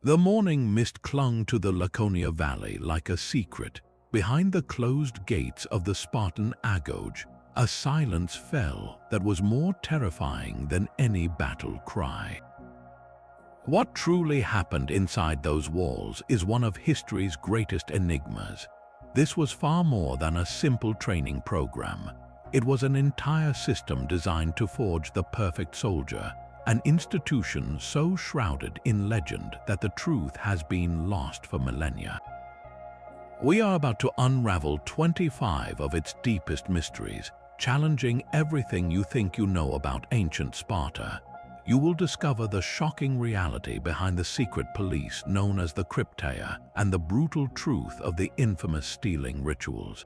The morning mist clung to the Laconia Valley like a secret. Behind the closed gates of the Spartan Agoge, a silence fell that was more terrifying than any battle cry. What truly happened inside those walls is one of history's greatest enigmas. This was far more than a simple training program. It was an entire system designed to forge the perfect soldier, an institution so shrouded in legend that the truth has been lost for millennia. We are about to unravel 25 of its deepest mysteries, challenging everything you think you know about ancient Sparta. You will discover the shocking reality behind the secret police known as the Krypteia and the brutal truth of the infamous stealing rituals.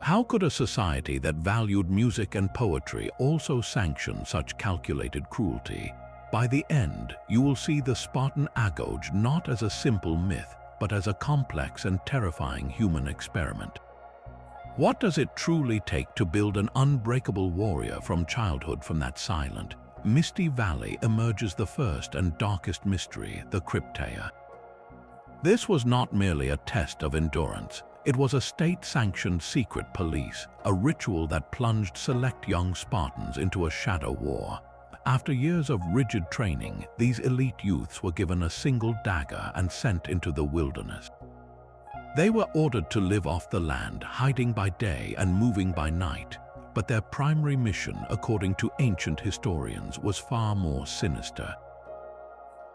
How could a society that valued music and poetry also sanction such calculated cruelty? By the end, you will see the Spartan Agoge not as a simple myth, but as a complex and terrifying human experiment. What does it truly take to build an unbreakable warrior from childhood? From that silent, misty valley emerges the first and darkest mystery, the Krypteia. This was not merely a test of endurance. It was a state-sanctioned secret police, a ritual that plunged select young Spartans into a shadow war. After years of rigid training, these elite youths were given a single dagger and sent into the wilderness. They were ordered to live off the land, hiding by day and moving by night. But their primary mission, according to ancient historians, was far more sinister.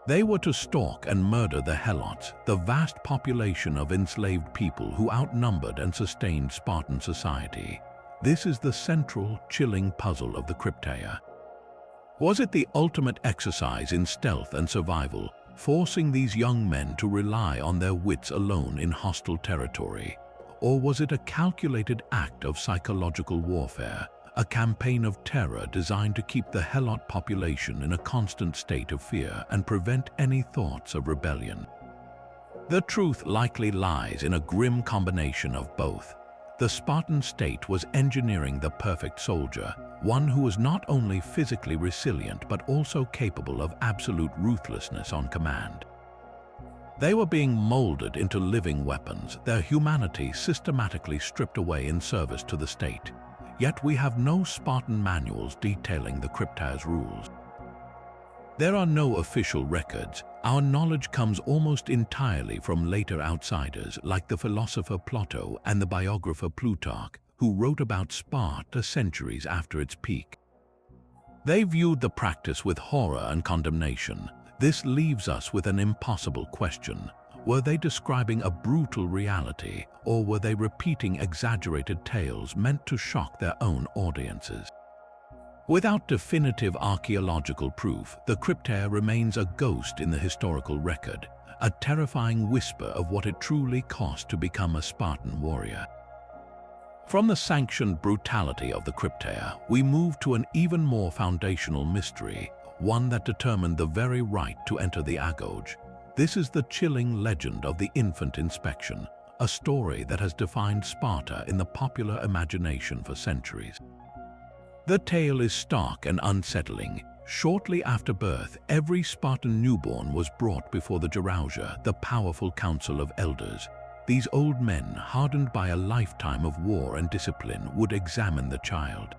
They were to stalk and murder the Helots, the vast population of enslaved people who outnumbered and sustained Spartan society. This is the central, chilling puzzle of the Krypteia. Was it the ultimate exercise in stealth and survival, forcing these young men to rely on their wits alone in hostile territory? Or was it a calculated act of psychological warfare, a campaign of terror designed to keep the Helot population in a constant state of fear and prevent any thoughts of rebellion? The truth likely lies in a grim combination of both. The Spartan state was engineering the perfect soldier, one who was not only physically resilient but also capable of absolute ruthlessness on command. They were being molded into living weapons, their humanity systematically stripped away in service to the state. Yet we have no Spartan manuals detailing the Krypteia's rules. There are no official records. Our knowledge comes almost entirely from later outsiders like the philosopher Plato and the biographer Plutarch, who wrote about Sparta centuries after its peak. They viewed the practice with horror and condemnation. This leaves us with an impossible question. Were they describing a brutal reality, or were they repeating exaggerated tales meant to shock their own audiences? Without definitive archaeological proof, the Krypteia remains a ghost in the historical record, a terrifying whisper of what it truly cost to become a Spartan warrior. From the sanctioned brutality of the Krypteia, we move to an even more foundational mystery, one that determined the very right to enter the Agoge. This is the chilling legend of the infant inspection, a story that has defined Sparta in the popular imagination for centuries. The tale is stark and unsettling. Shortly after birth, every Spartan newborn was brought before the Gerousia, the powerful council of elders. These old men, hardened by a lifetime of war and discipline, would examine the child.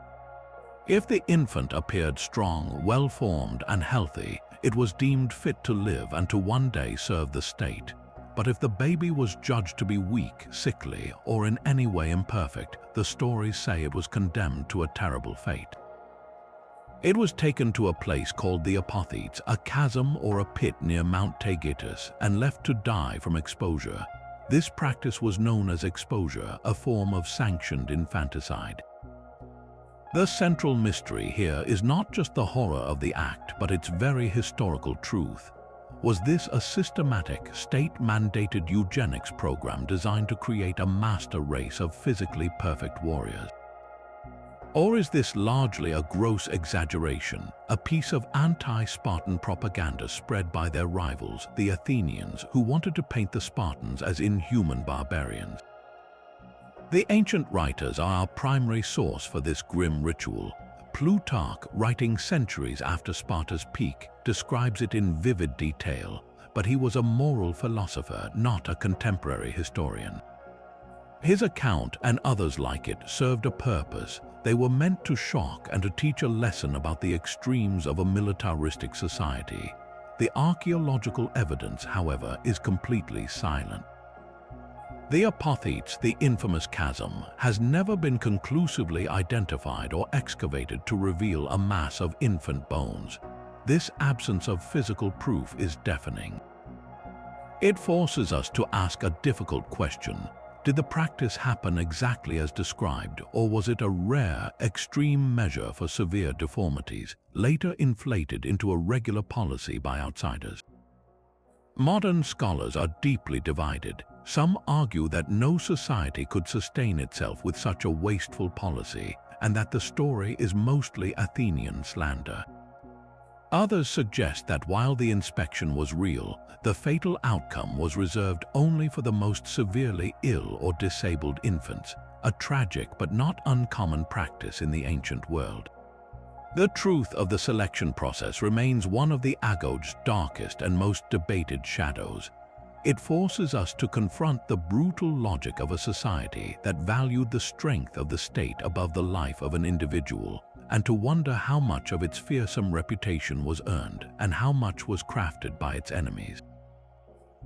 If the infant appeared strong, well-formed, and healthy, it was deemed fit to live and to one day serve the state. But if the baby was judged to be weak, sickly, or in any way imperfect, the stories say it was condemned to a terrible fate. It was taken to a place called the Apothetes, a chasm or a pit near Mount Taygetus, and left to die from exposure. This practice was known as exposure, a form of sanctioned infanticide. The central mystery here is not just the horror of the act, but its very historical truth. Was this a systematic, state-mandated eugenics program designed to create a master race of physically perfect warriors? Or is this largely a gross exaggeration, a piece of anti-Spartan propaganda spread by their rivals, the Athenians, who wanted to paint the Spartans as inhuman barbarians? The ancient writers are our primary source for this grim ritual. Plutarch, writing centuries after Sparta's peak, describes it in vivid detail, but he was a moral philosopher, not a contemporary historian. His account and others like it served a purpose. They were meant to shock and to teach a lesson about the extremes of a militaristic society. The archaeological evidence, however, is completely silent. The apothetes, the infamous chasm, has never been conclusively identified or excavated to reveal a mass of infant bones. This absence of physical proof is deafening. It forces us to ask a difficult question. Did the practice happen exactly as described, or was it a rare, extreme measure for severe deformities, later inflated into a regular policy by outsiders? Modern scholars are deeply divided. Some argue that no society could sustain itself with such a wasteful policy, and that the story is mostly Athenian slander. Others suggest that while the inspection was real, the fatal outcome was reserved only for the most severely ill or disabled infants, a tragic but not uncommon practice in the ancient world. The truth of the selection process remains one of the Agoge's darkest and most debated shadows. It forces us to confront the brutal logic of a society that valued the strength of the state above the life of an individual, and to wonder how much of its fearsome reputation was earned and how much was crafted by its enemies.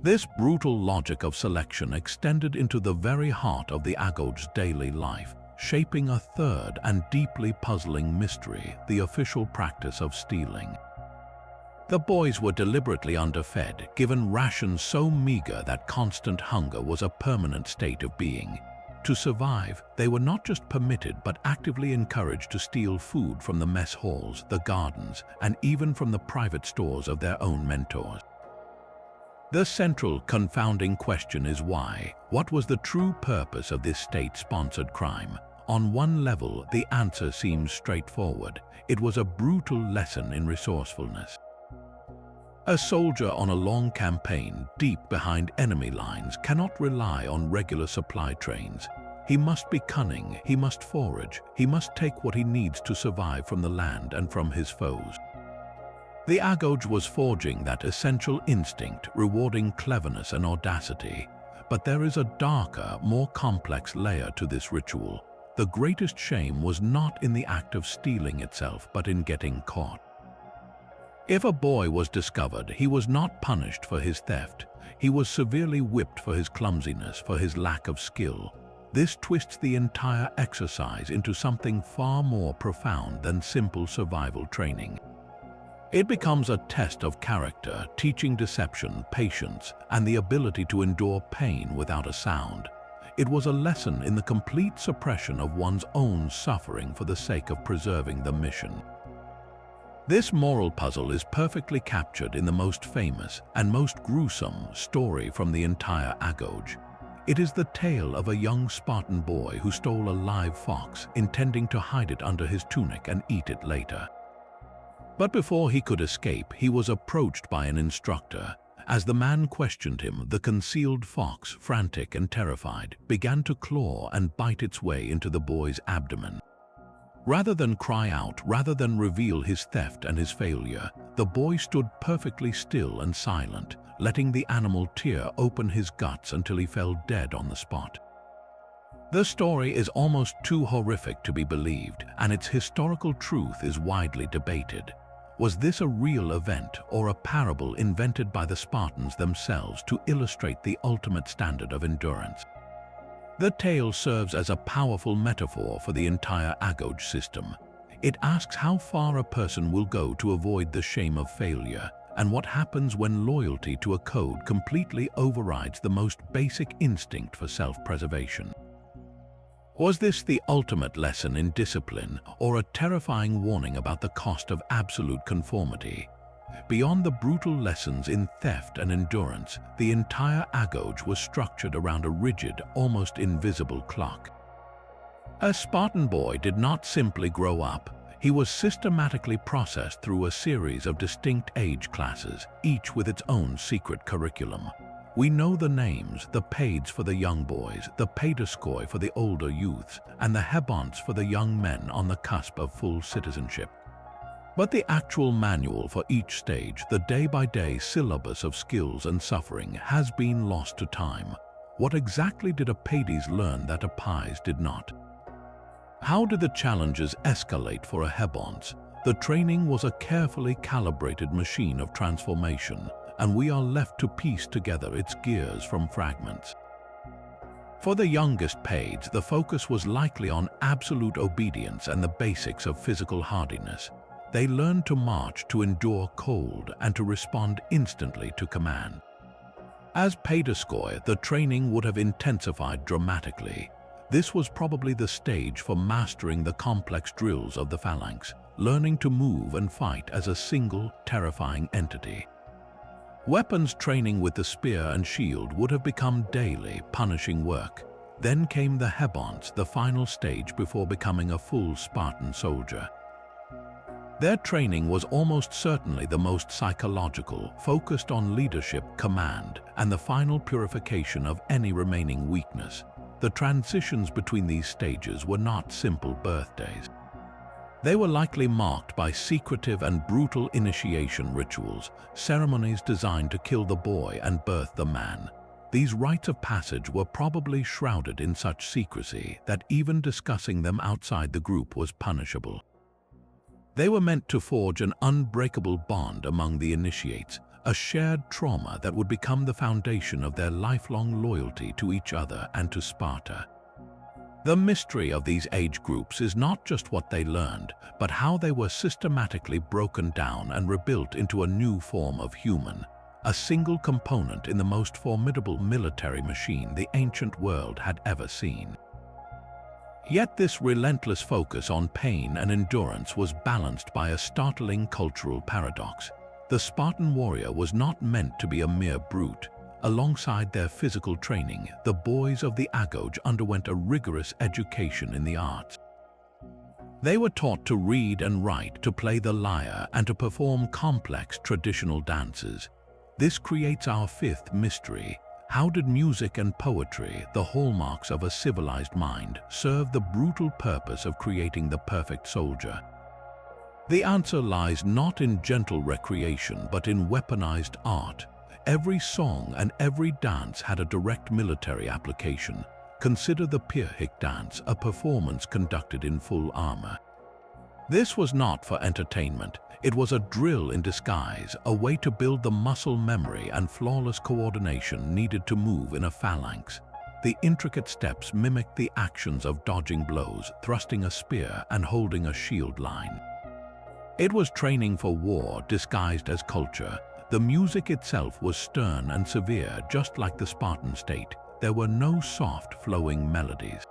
This brutal logic of selection extended into the very heart of the Agoge's daily life, shaping a third and deeply puzzling mystery: the official practice of stealing. The boys were deliberately underfed, given rations so meager that constant hunger was a permanent state of being. To survive, they were not just permitted but actively encouraged to steal food from the mess halls, the gardens, and even from the private stores of their own mentors. The central confounding question is why? What was the true purpose of this state-sponsored crime? On one level, the answer seems straightforward. It was a brutal lesson in resourcefulness. A soldier on a long campaign deep behind enemy lines cannot rely on regular supply trains. He must be cunning, he must forage, he must take what he needs to survive from the land and from his foes. The Agoge was forging that essential instinct, rewarding cleverness and audacity. But there is a darker, more complex layer to this ritual. The greatest shame was not in the act of stealing itself, but in getting caught. If a boy was discovered, he was not punished for his theft. He was severely whipped for his clumsiness, for his lack of skill. This twists the entire exercise into something far more profound than simple survival training. It becomes a test of character, teaching deception, patience, and the ability to endure pain without a sound. It was a lesson in the complete suppression of one's own suffering for the sake of preserving the mission. This moral puzzle is perfectly captured in the most famous and most gruesome story from the entire Agoge. It is the tale of a young Spartan boy who stole a live fox, intending to hide it under his tunic and eat it later. But before he could escape, he was approached by an instructor. As the man questioned him, the concealed fox, frantic and terrified, began to claw and bite its way into the boy's abdomen. Rather than cry out, rather than reveal his theft and his failure, the boy stood perfectly still and silent, letting the animal tear open his guts until he fell dead on the spot. The story is almost too horrific to be believed, and its historical truth is widely debated. Was this a real event or a parable invented by the Spartans themselves to illustrate the ultimate standard of endurance? The tale serves as a powerful metaphor for the entire Agoge system. It asks how far a person will go to avoid the shame of failure, and what happens when loyalty to a code completely overrides the most basic instinct for self-preservation. Was this the ultimate lesson in discipline, or a terrifying warning about the cost of absolute conformity? Beyond the brutal lessons in theft and endurance, the entire Agoge was structured around a rigid, almost invisible clock. A Spartan boy did not simply grow up. He was systematically processed through a series of distinct age classes, each with its own secret curriculum. We know the names: the paids for the young boys, the paidoskoi for the older youths, and the hebonts for the young men on the cusp of full citizenship. But the actual manual for each stage, the day-by-day syllabus of skills and suffering, has been lost to time. What exactly did Apades learn that Apis did not? How did the challenges escalate for a Hebons? The training was a carefully calibrated machine of transformation, and we are left to piece together its gears from fragments. For the youngest Pades, the focus was likely on absolute obedience and the basics of physical hardiness. They learned to march, to endure cold, and to respond instantly to command. As Paidoskoi, the training would have intensified dramatically. This was probably the stage for mastering the complex drills of the phalanx, learning to move and fight as a single, terrifying entity. Weapons training with the spear and shield would have become daily, punishing work. Then came the Hebons, the final stage before becoming a full Spartan soldier. Their training was almost certainly the most psychological, focused on leadership, command, and the final purification of any remaining weakness. The transitions between these stages were not simple birthdays. They were likely marked by secretive and brutal initiation rituals, ceremonies designed to kill the boy and birth the man. These rites of passage were probably shrouded in such secrecy that even discussing them outside the group was punishable. They were meant to forge an unbreakable bond among the initiates, a shared trauma that would become the foundation of their lifelong loyalty to each other and to Sparta. The mystery of these age groups is not just what they learned, but how they were systematically broken down and rebuilt into a new form of human, a single component in the most formidable military machine the ancient world had ever seen. Yet this relentless focus on pain and endurance was balanced by a startling cultural paradox. The Spartan warrior was not meant to be a mere brute. Alongside their physical training, the boys of the Agoge underwent a rigorous education in the arts. They were taught to read and write, to play the lyre, and to perform complex traditional dances. This creates our fifth mystery. How did music and poetry, the hallmarks of a civilized mind, serve the brutal purpose of creating the perfect soldier? The answer lies not in gentle recreation, but in weaponized art. Every song and every dance had a direct military application. Consider the Pyrrhic dance, a performance conducted in full armor. This was not for entertainment. It was a drill in disguise, a way to build the muscle memory and flawless coordination needed to move in a phalanx. The intricate steps mimicked the actions of dodging blows, thrusting a spear, and holding a shield line. It was training for war disguised as culture. The music itself was stern and severe, just like the Spartan state. There were no soft, flowing melodies.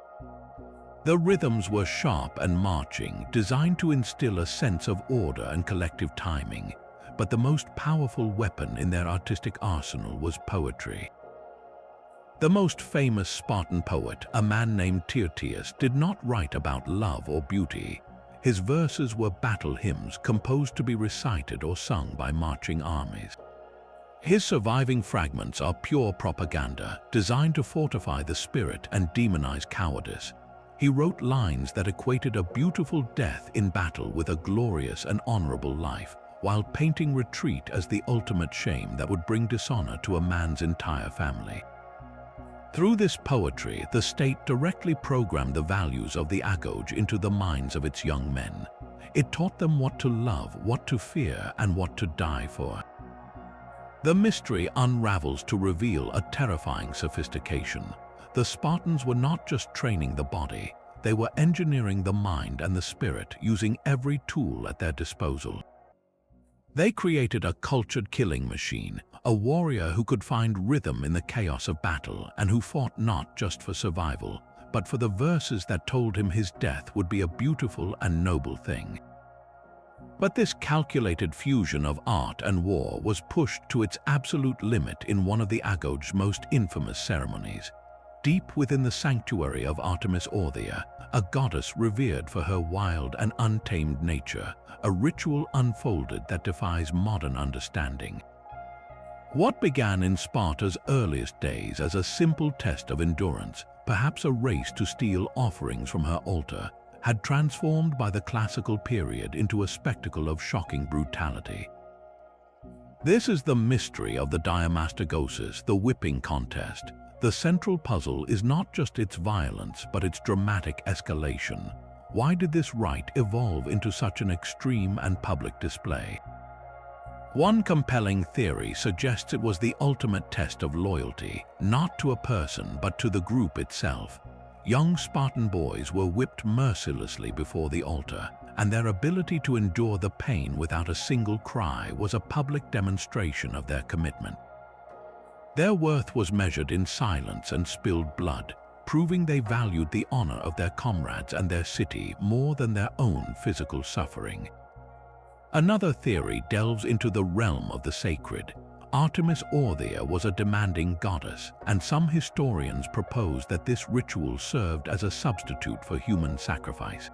The rhythms were sharp and marching, designed to instill a sense of order and collective timing. But the most powerful weapon in their artistic arsenal was poetry. The most famous Spartan poet, a man named Tyrtaeus, did not write about love or beauty. His verses were battle hymns composed to be recited or sung by marching armies. His surviving fragments are pure propaganda, designed to fortify the spirit and demonize cowardice. He wrote lines that equated a beautiful death in battle with a glorious and honorable life, while painting retreat as the ultimate shame that would bring dishonor to a man's entire family. Through this poetry, the state directly programmed the values of the Agoge into the minds of its young men. It taught them what to love, what to fear, and what to die for. The mystery unravels to reveal a terrifying sophistication. The Spartans were not just training the body, they were engineering the mind and the spirit, using every tool at their disposal. They created a cultured killing machine, a warrior who could find rhythm in the chaos of battle and who fought not just for survival, but for the verses that told him his death would be a beautiful and noble thing. But this calculated fusion of art and war was pushed to its absolute limit in one of the Agoge's most infamous ceremonies. Deep within the sanctuary of Artemis Orthia, a goddess revered for her wild and untamed nature, a ritual unfolded that defies modern understanding. What began in Sparta's earliest days as a simple test of endurance, perhaps a race to steal offerings from her altar, had transformed by the classical period into a spectacle of shocking brutality. This is the mystery of the Diamastagosis, the whipping contest. The central puzzle is not just its violence, but its dramatic escalation. Why did this rite evolve into such an extreme and public display? One compelling theory suggests it was the ultimate test of loyalty, not to a person but to the group itself. Young Spartan boys were whipped mercilessly before the altar, and their ability to endure the pain without a single cry was a public demonstration of their commitment. Their worth was measured in silence and spilled blood, proving they valued the honor of their comrades and their city more than their own physical suffering. Another theory delves into the realm of the sacred. Artemis Orthia was a demanding goddess, and some historians propose that this ritual served as a substitute for human sacrifice.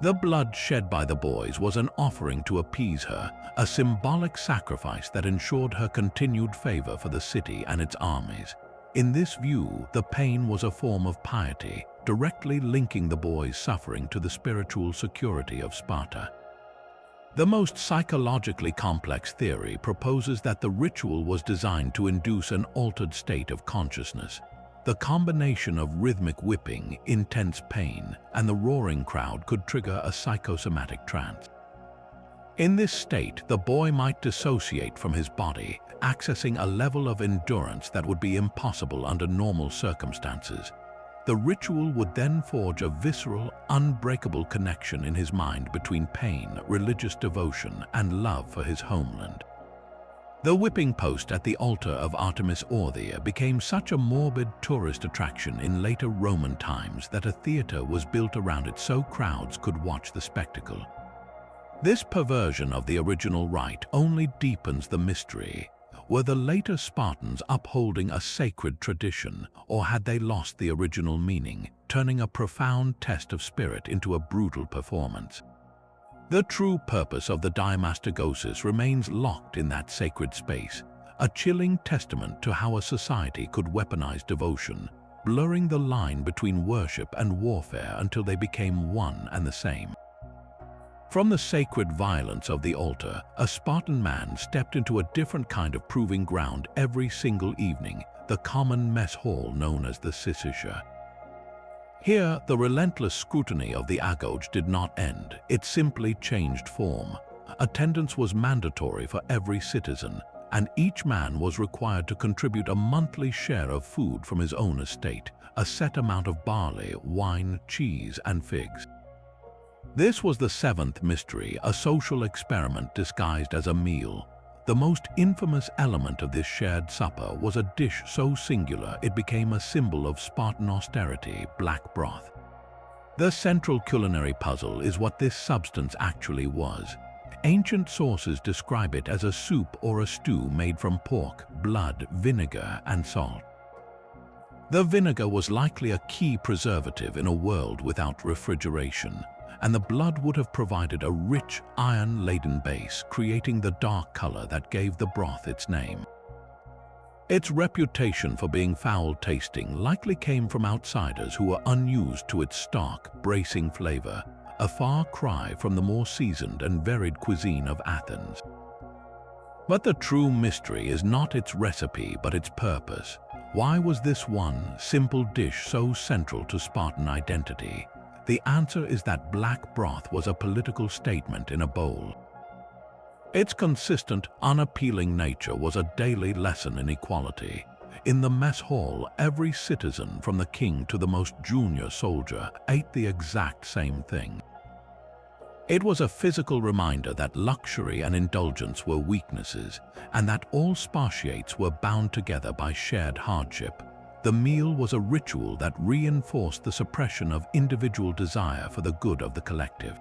The blood shed by the boys was an offering to appease her, a symbolic sacrifice that ensured her continued favor for the city and its armies. In this view, the pain was a form of piety, directly linking the boys' suffering to the spiritual security of Sparta. The most psychologically complex theory proposes that the ritual was designed to induce an altered state of consciousness. The combination of rhythmic whipping, intense pain, and the roaring crowd could trigger a psychosomatic trance. In this state, the boy might dissociate from his body, accessing a level of endurance that would be impossible under normal circumstances. The ritual would then forge a visceral, unbreakable connection in his mind between pain, religious devotion, and love for his homeland. The whipping post at the altar of Artemis Orthia became such a morbid tourist attraction in later Roman times that a theater was built around it so crowds could watch the spectacle. This perversion of the original rite only deepens the mystery. Were the later Spartans upholding a sacred tradition, or had they lost the original meaning, turning a profound test of spirit into a brutal performance? The true purpose of the Diamastagosis remains locked in that sacred space, a chilling testament to how a society could weaponize devotion, blurring the line between worship and warfare until they became one and the same. From the sacred violence of the altar, a Spartan man stepped into a different kind of proving ground every single evening, the common mess hall known as the syssitia. Here, the relentless scrutiny of the Agoge did not end, it simply changed form. Attendance was mandatory for every citizen, and each man was required to contribute a monthly share of food from his own estate, a set amount of barley, wine, cheese, and figs. This was the seventh mystery, a social experiment disguised as a meal. The most infamous element of this shared supper was a dish so singular it became a symbol of Spartan austerity, black broth. The central culinary puzzle is what this substance actually was. Ancient sources describe it as a soup or a stew made from pork, blood, vinegar, and salt. The vinegar was likely a key preservative in a world without refrigeration, and the blood would have provided a rich, iron-laden base, creating the dark color that gave the broth its name. Its reputation for being foul-tasting likely came from outsiders who were unused to its stark, bracing flavor, a far cry from the more seasoned and varied cuisine of Athens. But the true mystery is not its recipe, but its purpose. Why was this one simple dish so central to Spartan identity? The answer is that black broth was a political statement in a bowl. Its consistent, unappealing nature was a daily lesson in equality. In the mess hall, every citizen, from the king to the most junior soldier, ate the exact same thing. It was a physical reminder that luxury and indulgence were weaknesses, and that all Spartiates were bound together by shared hardship. The meal was a ritual that reinforced the suppression of individual desire for the good of the collective.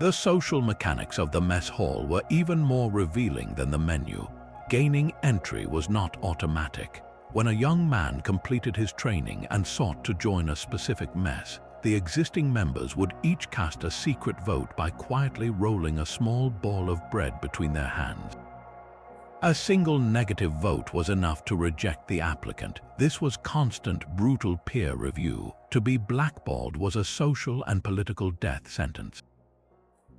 The social mechanics of the mess hall were even more revealing than the menu. Gaining entry was not automatic. When a young man completed his training and sought to join a specific mess, the existing members would each cast a secret vote by quietly rolling a small ball of bread between their hands. A single negative vote was enough to reject the applicant. This was constant, brutal peer review. To be blackballed was a social and political death sentence.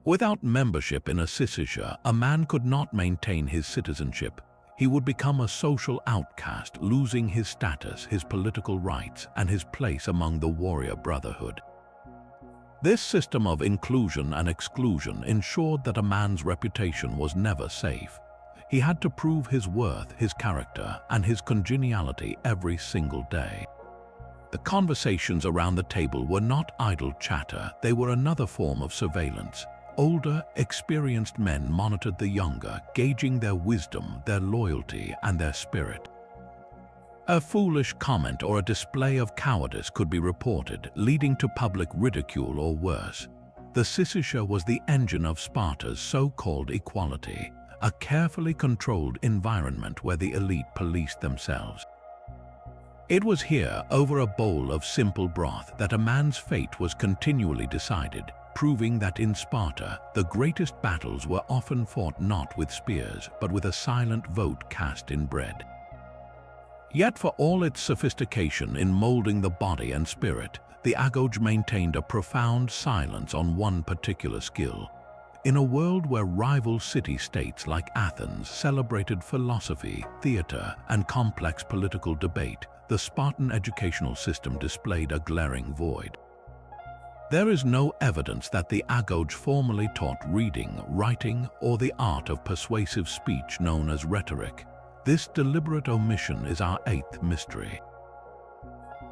Without membership in a syssitia, a man could not maintain his citizenship. He would become a social outcast, losing his status, his political rights, and his place among the warrior brotherhood. This system of inclusion and exclusion ensured that a man's reputation was never safe. He had to prove his worth, his character, and his congeniality every single day. The conversations around the table were not idle chatter, they were another form of surveillance. Older, experienced men monitored the younger, gauging their wisdom, their loyalty, and their spirit. A foolish comment or a display of cowardice could be reported, leading to public ridicule or worse. The syssitia was the engine of Sparta's so-called equality, a carefully controlled environment where the elite policed themselves. It was here, over a bowl of simple broth, that a man's fate was continually decided, proving that in Sparta, the greatest battles were often fought not with spears, but with a silent vote cast in bread. Yet for all its sophistication in molding the body and spirit, the Agoge maintained a profound silence on one particular skill. In a world where rival city-states like Athens celebrated philosophy, theater, and complex political debate, the Spartan educational system displayed a glaring void. There is no evidence that the Agoge formally taught reading, writing, or the art of persuasive speech known as rhetoric. This deliberate omission is our eighth mystery.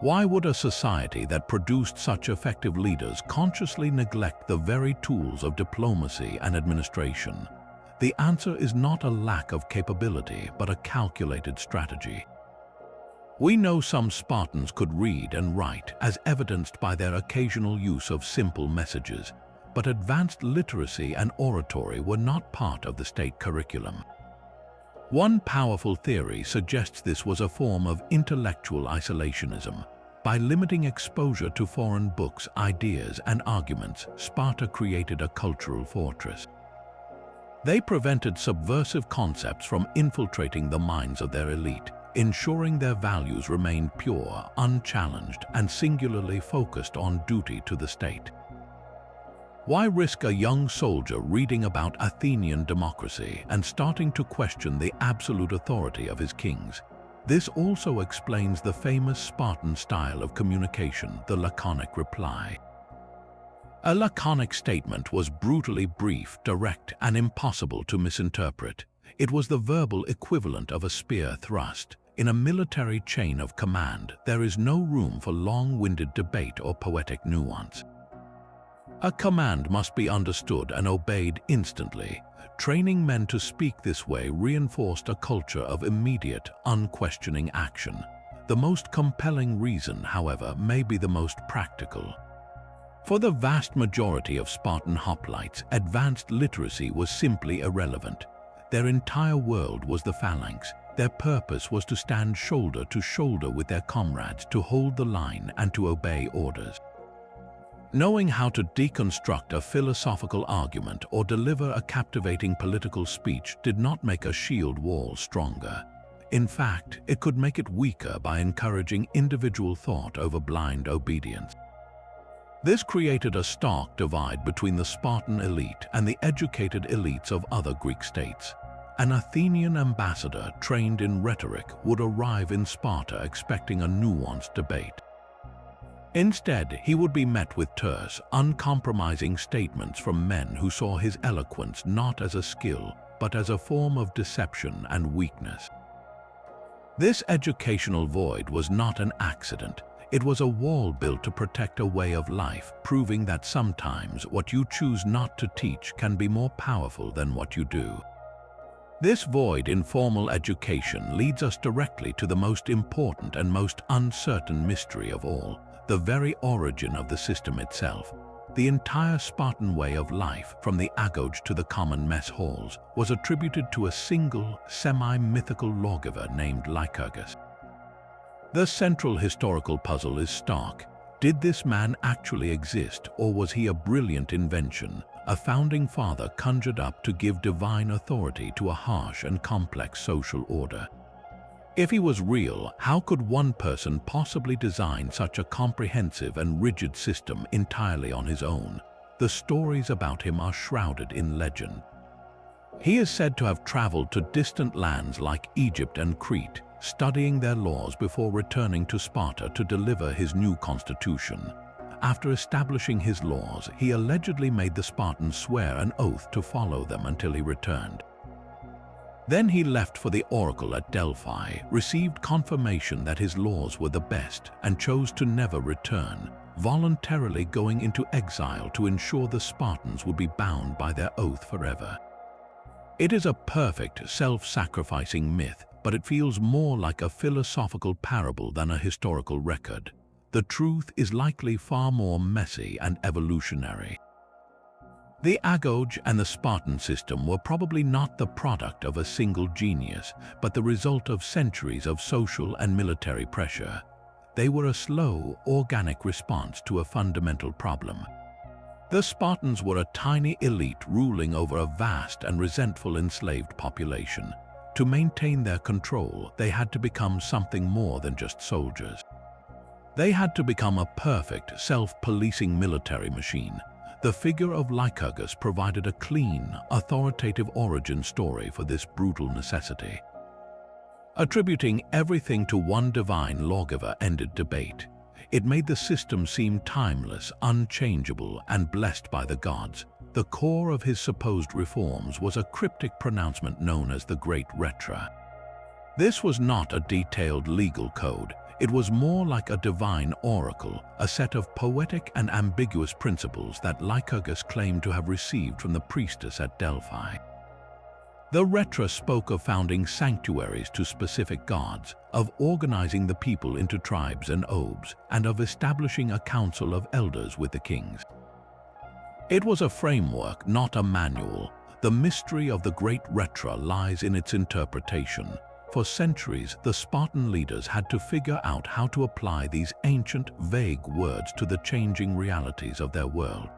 Why would a society that produced such effective leaders consciously neglect the very tools of diplomacy and administration? The answer is not a lack of capability, but a calculated strategy. We know some Spartans could read and write, as evidenced by their occasional use of simple messages, but advanced literacy and oratory were not part of the state curriculum. One powerful theory suggests this was a form of intellectual isolationism. By limiting exposure to foreign books, ideas, and arguments, Sparta created a cultural fortress. They prevented subversive concepts from infiltrating the minds of their elite, ensuring their values remained pure, unchallenged, and singularly focused on duty to the state. Why risk a young soldier reading about Athenian democracy and starting to question the absolute authority of his kings? This also explains the famous Spartan style of communication, the laconic reply. A laconic statement was brutally brief, direct, and impossible to misinterpret. It was the verbal equivalent of a spear thrust. In a military chain of command, there is no room for long-winded debate or poetic nuance. A command must be understood and obeyed instantly. Training men to speak this way reinforced a culture of immediate, unquestioning action. The most compelling reason, however, may be the most practical. For the vast majority of Spartan hoplites, advanced literacy was simply irrelevant. Their entire world was the phalanx. Their purpose was to stand shoulder to shoulder with their comrades, to hold the line and to obey orders. Knowing how to deconstruct a philosophical argument or deliver a captivating political speech did not make a shield wall stronger. In fact, it could make it weaker by encouraging individual thought over blind obedience. This created a stark divide between the Spartan elite and the educated elites of other Greek states. An Athenian ambassador trained in rhetoric would arrive in Sparta expecting a nuanced debate. Instead, he would be met with terse, uncompromising statements from men who saw his eloquence not as a skill, but as a form of deception and weakness. This educational void was not an accident. It was a wall built to protect a way of life, proving that sometimes what you choose not to teach can be more powerful than what you do. This void in formal education leads us directly to the most important and most uncertain mystery of all, the very origin of the system itself. The entire Spartan way of life, from the Agoge to the common mess halls, was attributed to a single, semi-mythical lawgiver named Lycurgus. The central historical puzzle is stark. Did this man actually exist, or was he a brilliant invention, a founding father conjured up to give divine authority to a harsh and complex social order. If he was real, how could one person possibly design such a comprehensive and rigid system entirely on his own? The stories about him are shrouded in legend. He is said to have traveled to distant lands like Egypt and Crete, studying their laws before returning to Sparta to deliver his new constitution. After establishing his laws, he allegedly made the Spartans swear an oath to follow them until he returned. Then he left for the oracle at Delphi, received confirmation that his laws were the best, and chose to never return, voluntarily going into exile to ensure the Spartans would be bound by their oath forever. It is a perfect, self-sacrificing myth, but it feels more like a philosophical parable than a historical record. The truth is likely far more messy and evolutionary. The Agoge and the Spartan system were probably not the product of a single genius, but the result of centuries of social and military pressure. They were a slow, organic response to a fundamental problem. The Spartans were a tiny elite ruling over a vast and resentful enslaved population. To maintain their control, they had to become something more than just soldiers. They had to become a perfect, self-policing military machine. The figure of Lycurgus provided a clean, authoritative origin story for this brutal necessity. Attributing everything to one divine lawgiver ended debate. It made the system seem timeless, unchangeable, and blessed by the gods. The core of his supposed reforms was a cryptic pronouncement known as the Great Retra. This was not a detailed legal code. It was more like a divine oracle, a set of poetic and ambiguous principles that Lycurgus claimed to have received from the priestess at Delphi. The Retra spoke of founding sanctuaries to specific gods, of organizing the people into tribes and obes, and of establishing a council of elders with the kings. It was a framework, not a manual. The mystery of the Great Retra lies in its interpretation. For centuries, the Spartan leaders had to figure out how to apply these ancient, vague words to the changing realities of their world.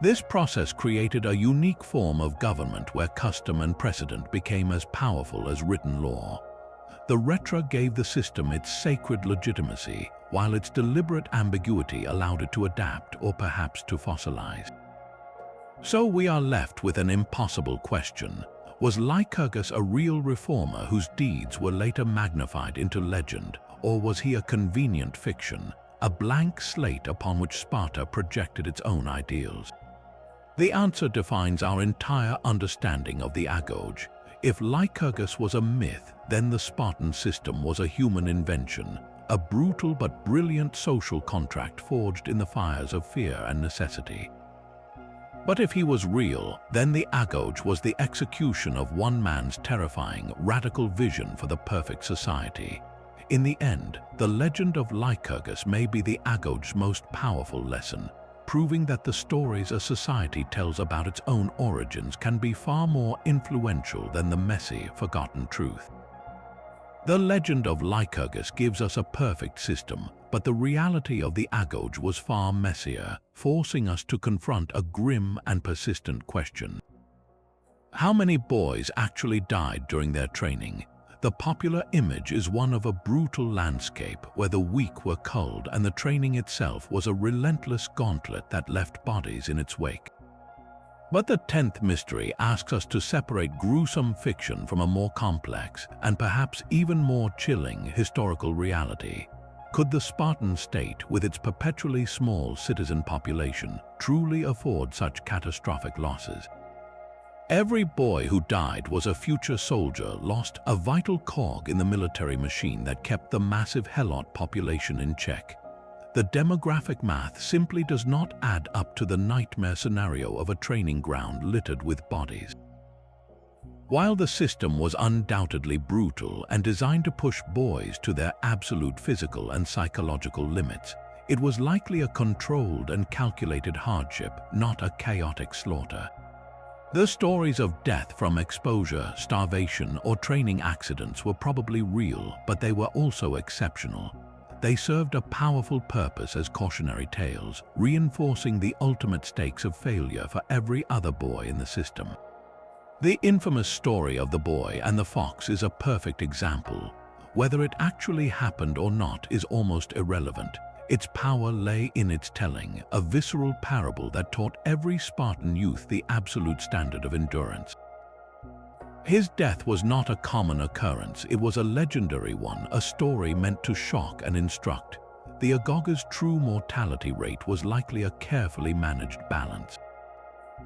This process created a unique form of government where custom and precedent became as powerful as written law. The Retra gave the system its sacred legitimacy, while its deliberate ambiguity allowed it to adapt or perhaps to fossilize. So we are left with an impossible question. Was Lycurgus a real reformer whose deeds were later magnified into legend, or was he a convenient fiction, a blank slate upon which Sparta projected its own ideals? The answer defines our entire understanding of the Agoge. If Lycurgus was a myth, then the Spartan system was a human invention, a brutal but brilliant social contract forged in the fires of fear and necessity. But if he was real, then the Agoge was the execution of one man's terrifying, radical vision for the perfect society. In the end, the legend of Lycurgus may be the Agoge's most powerful lesson, proving that the stories a society tells about its own origins can be far more influential than the messy, forgotten truth. The legend of Lycurgus gives us a perfect system, but the reality of the Agoge was far messier, forcing us to confront a grim and persistent question. How many boys actually died during their training? The popular image is one of a brutal landscape where the weak were culled and the training itself was a relentless gauntlet that left bodies in its wake. But the 10th mystery asks us to separate gruesome fiction from a more complex and perhaps even more chilling historical reality. Could the Spartan state, with its perpetually small citizen population, truly afford such catastrophic losses? Every boy who died was a future soldier lost, a vital cog in the military machine that kept the massive Helot population in check. The demographic math simply does not add up to the nightmare scenario of a training ground littered with bodies. While the system was undoubtedly brutal and designed to push boys to their absolute physical and psychological limits, it was likely a controlled and calculated hardship, not a chaotic slaughter. The stories of death from exposure, starvation, or training accidents were probably real, but they were also exceptional. They served a powerful purpose as cautionary tales, reinforcing the ultimate stakes of failure for every other boy in the system. The infamous story of the boy and the fox is a perfect example. Whether it actually happened or not is almost irrelevant. Its power lay in its telling, a visceral parable that taught every Spartan youth the absolute standard of endurance. His death was not a common occurrence, it was a legendary one, a story meant to shock and instruct. The Agoge's true mortality rate was likely a carefully managed balance.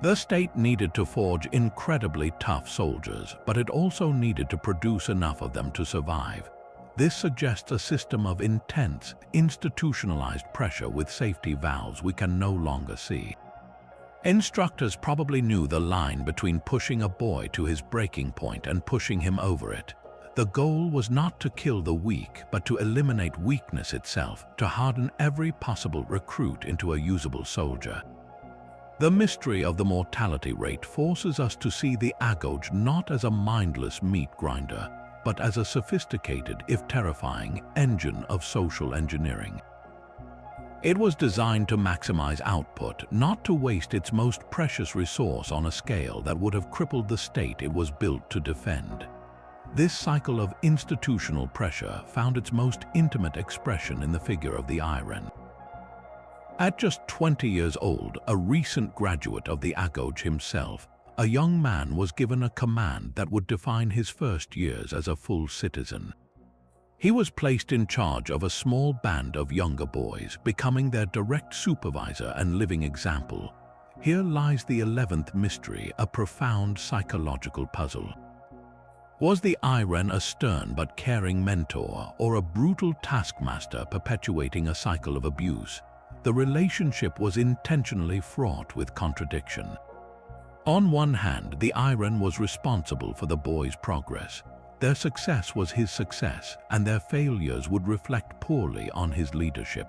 The state needed to forge incredibly tough soldiers, but it also needed to produce enough of them to survive. This suggests a system of intense, institutionalized pressure with safety valves we can no longer see. Instructors probably knew the line between pushing a boy to his breaking point and pushing him over it. The goal was not to kill the weak, but to eliminate weakness itself, to harden every possible recruit into a usable soldier. The mystery of the mortality rate forces us to see the Agoge not as a mindless meat grinder, but as a sophisticated, if terrifying, engine of social engineering. It was designed to maximize output, not to waste its most precious resource on a scale that would have crippled the state it was built to defend. This cycle of institutional pressure found its most intimate expression in the figure of the Iren. At just 20 years old, a recent graduate of the Agoge himself, a young man was given a command that would define his first years as a full citizen. He was placed in charge of a small band of younger boys, becoming their direct supervisor and living example. Here lies the 11th mystery, a profound psychological puzzle. Was the Iren a stern but caring mentor, or a brutal taskmaster perpetuating a cycle of abuse? The relationship was intentionally fraught with contradiction. On one hand, the Iren was responsible for the boys' progress. Their success was his success, and their failures would reflect poorly on his leadership.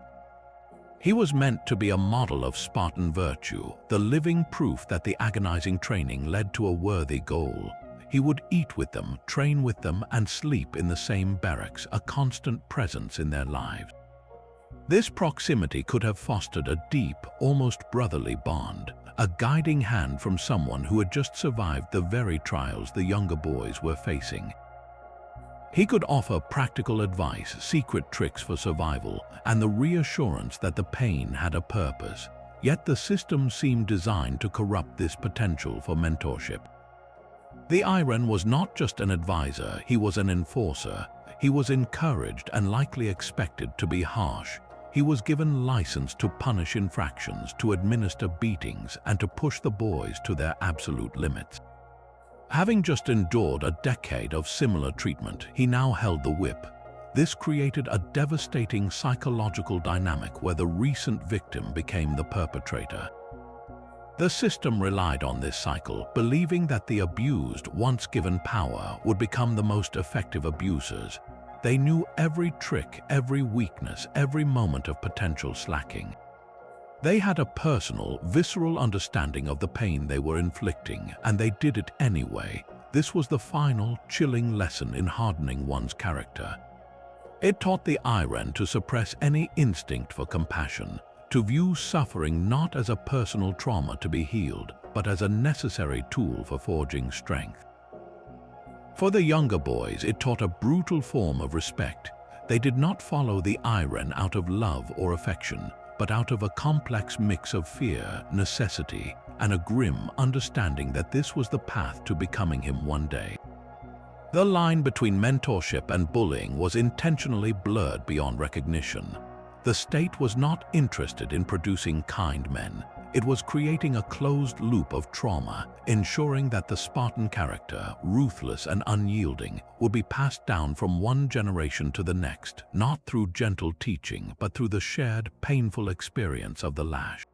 He was meant to be a model of Spartan virtue, the living proof that the agonizing training led to a worthy goal. He would eat with them, train with them, and sleep in the same barracks, a constant presence in their lives. This proximity could have fostered a deep, almost brotherly bond, a guiding hand from someone who had just survived the very trials the younger boys were facing. He could offer practical advice, secret tricks for survival, and the reassurance that the pain had a purpose. Yet the system seemed designed to corrupt this potential for mentorship. The Iren was not just an advisor, he was an enforcer. He was encouraged and likely expected to be harsh. He was given license to punish infractions, to administer beatings, and to push the boys to their absolute limits. Having just endured a decade of similar treatment, he now held the whip. This created a devastating psychological dynamic where the recent victim became the perpetrator. The system relied on this cycle, believing that the abused, once given power, would become the most effective abusers. They knew every trick, every weakness, every moment of potential slacking. They had a personal, visceral understanding of the pain they were inflicting, and they did it anyway. This was the final, chilling lesson in hardening one's character. It taught the Iren to suppress any instinct for compassion, to view suffering not as a personal trauma to be healed, but as a necessary tool for forging strength. For the younger boys, it taught a brutal form of respect. They did not follow the Iren out of love or affection, but out of a complex mix of fear, necessity, and a grim understanding that this was the path to becoming him one day. The line between mentorship and bullying was intentionally blurred beyond recognition. The state was not interested in producing kind men. It was creating a closed loop of trauma, ensuring that the Spartan character, ruthless and unyielding, would be passed down from one generation to the next, not through gentle teaching, but through the shared, painful experience of the lash.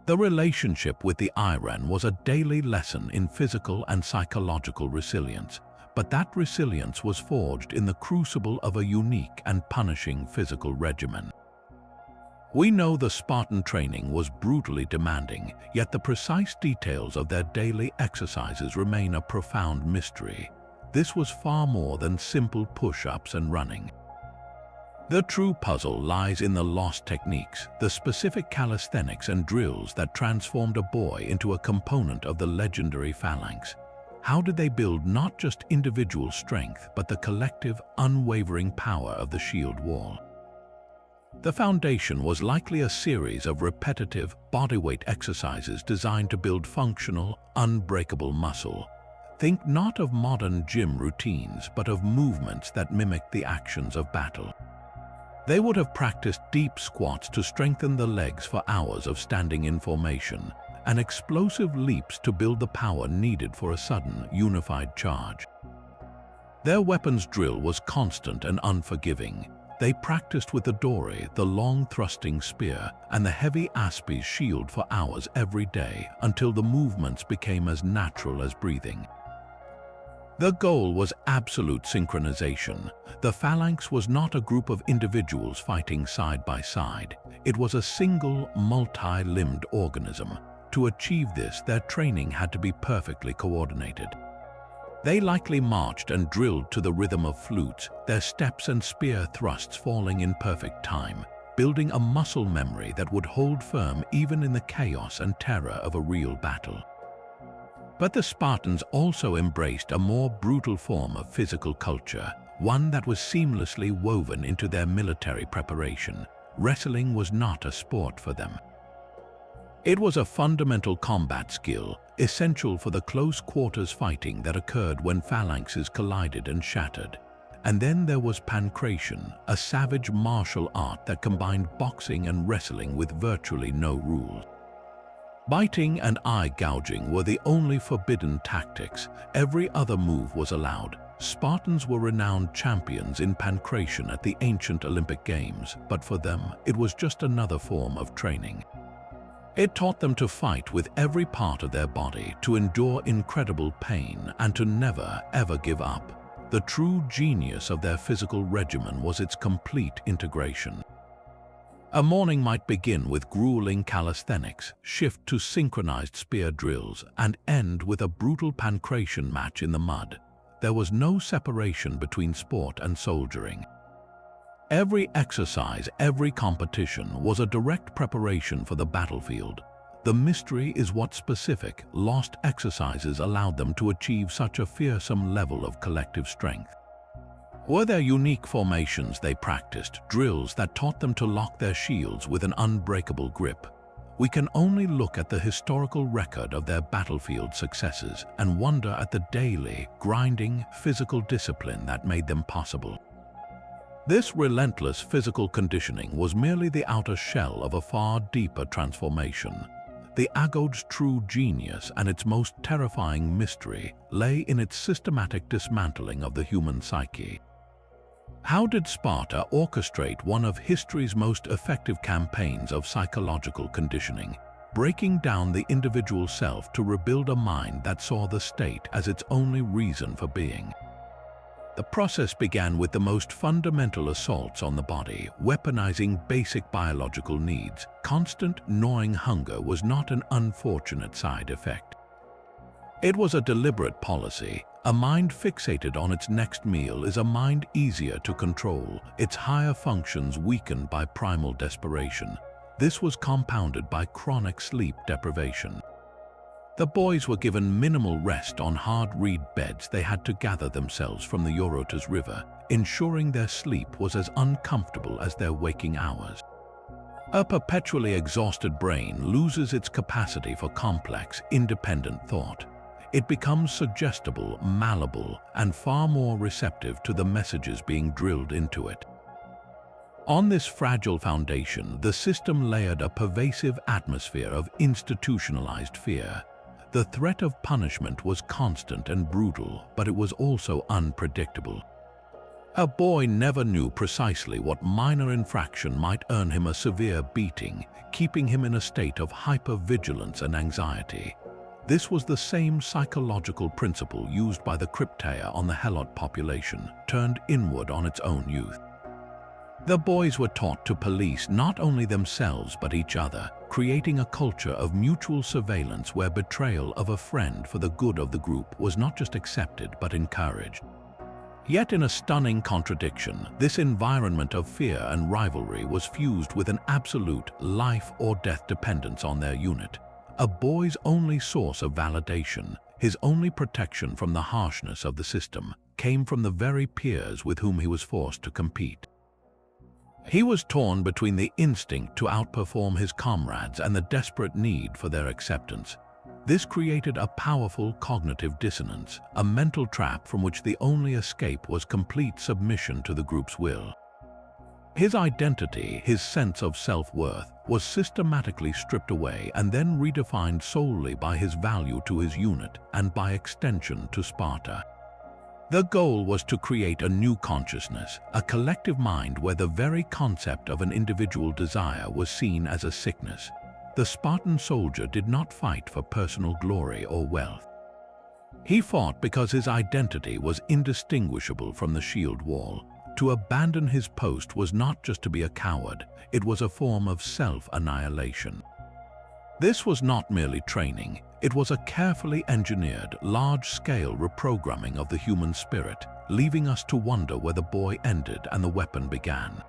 The relationship with the Iren was a daily lesson in physical and psychological resilience, but that resilience was forged in the crucible of a unique and punishing physical regimen. We know the Spartan training was brutally demanding, yet the precise details of their daily exercises remain a profound mystery. This was far more than simple push-ups and running. The true puzzle lies in the lost techniques, the specific calisthenics and drills that transformed a boy into a component of the legendary phalanx. How did they build not just individual strength, but the collective, unwavering power of the shield wall? The foundation was likely a series of repetitive, bodyweight exercises designed to build functional, unbreakable muscle. Think not of modern gym routines, but of movements that mimicked the actions of battle. They would have practiced deep squats to strengthen the legs for hours of standing in formation, and explosive leaps to build the power needed for a sudden, unified charge. Their weapons drill was constant and unforgiving. They practiced with the dory, the long thrusting spear, and the heavy aspis shield for hours every day until the movements became as natural as breathing. The goal was absolute synchronization. The phalanx was not a group of individuals fighting side by side. It was a single, multi-limbed organism. To achieve this, their training had to be perfectly coordinated. They likely marched and drilled to the rhythm of flutes, their steps and spear thrusts falling in perfect time, building a muscle memory that would hold firm even in the chaos and terror of a real battle. But the Spartans also embraced a more brutal form of physical culture, one that was seamlessly woven into their military preparation. Wrestling was not a sport for them. It was a fundamental combat skill, essential for the close-quarters fighting that occurred when phalanxes collided and shattered. And then there was pancration, a savage martial art that combined boxing and wrestling with virtually no rules. Biting and eye gouging were the only forbidden tactics. Every other move was allowed. Spartans were renowned champions in pancration at the ancient Olympic Games, but for them, it was just another form of training. It taught them to fight with every part of their body, to endure incredible pain, and to never, ever give up. The true genius of their physical regimen was its complete integration. A morning might begin with grueling calisthenics, shift to synchronized spear drills, and end with a brutal pancration match in the mud. There was no separation between sport and soldiering. Every exercise, every competition was a direct preparation for the battlefield. The mystery is what specific, lost exercises allowed them to achieve such a fearsome level of collective strength. Were there unique formations they practiced, drills that taught them to lock their shields with an unbreakable grip? We can only look at the historical record of their battlefield successes and wonder at the daily, grinding, physical discipline that made them possible. This relentless physical conditioning was merely the outer shell of a far deeper transformation. The Agoge's true genius and its most terrifying mystery lay in its systematic dismantling of the human psyche. How did Sparta orchestrate one of history's most effective campaigns of psychological conditioning, breaking down the individual self to rebuild a mind that saw the state as its only reason for being? The process began with the most fundamental assaults on the body, weaponizing basic biological needs. Constant, gnawing hunger was not an unfortunate side effect. It was a deliberate policy. A mind fixated on its next meal is a mind easier to control, its higher functions weakened by primal desperation. This was compounded by chronic sleep deprivation. The boys were given minimal rest on hard reed beds they had to gather themselves from the Eurotas River, ensuring their sleep was as uncomfortable as their waking hours. A perpetually exhausted brain loses its capacity for complex, independent thought. It becomes suggestible, malleable, and far more receptive to the messages being drilled into it. On this fragile foundation, the system layered a pervasive atmosphere of institutionalized fear. The threat of punishment was constant and brutal, but it was also unpredictable. A boy never knew precisely what minor infraction might earn him a severe beating, keeping him in a state of hypervigilance and anxiety. This was the same psychological principle used by the Krypteia on the Helot population, turned inward on its own youth. The boys were taught to police not only themselves but each other, creating a culture of mutual surveillance where betrayal of a friend for the good of the group was not just accepted but encouraged. Yet in a stunning contradiction, this environment of fear and rivalry was fused with an absolute life or death dependence on their unit. A boy's only source of validation, his only protection from the harshness of the system, came from the very peers with whom he was forced to compete. He was torn between the instinct to outperform his comrades and the desperate need for their acceptance. This created a powerful cognitive dissonance, a mental trap from which the only escape was complete submission to the group's will. His identity, his sense of self-worth, was systematically stripped away and then redefined solely by his value to his unit and by extension to Sparta. The goal was to create a new consciousness, a collective mind where the very concept of an individual desire was seen as a sickness. The Spartan soldier did not fight for personal glory or wealth. He fought because his identity was indistinguishable from the shield wall. To abandon his post was not just to be a coward, it was a form of self-annihilation. This was not merely training, it was a carefully engineered, large-scale reprogramming of the human spirit, leaving us to wonder where the boy ended and the weapon began.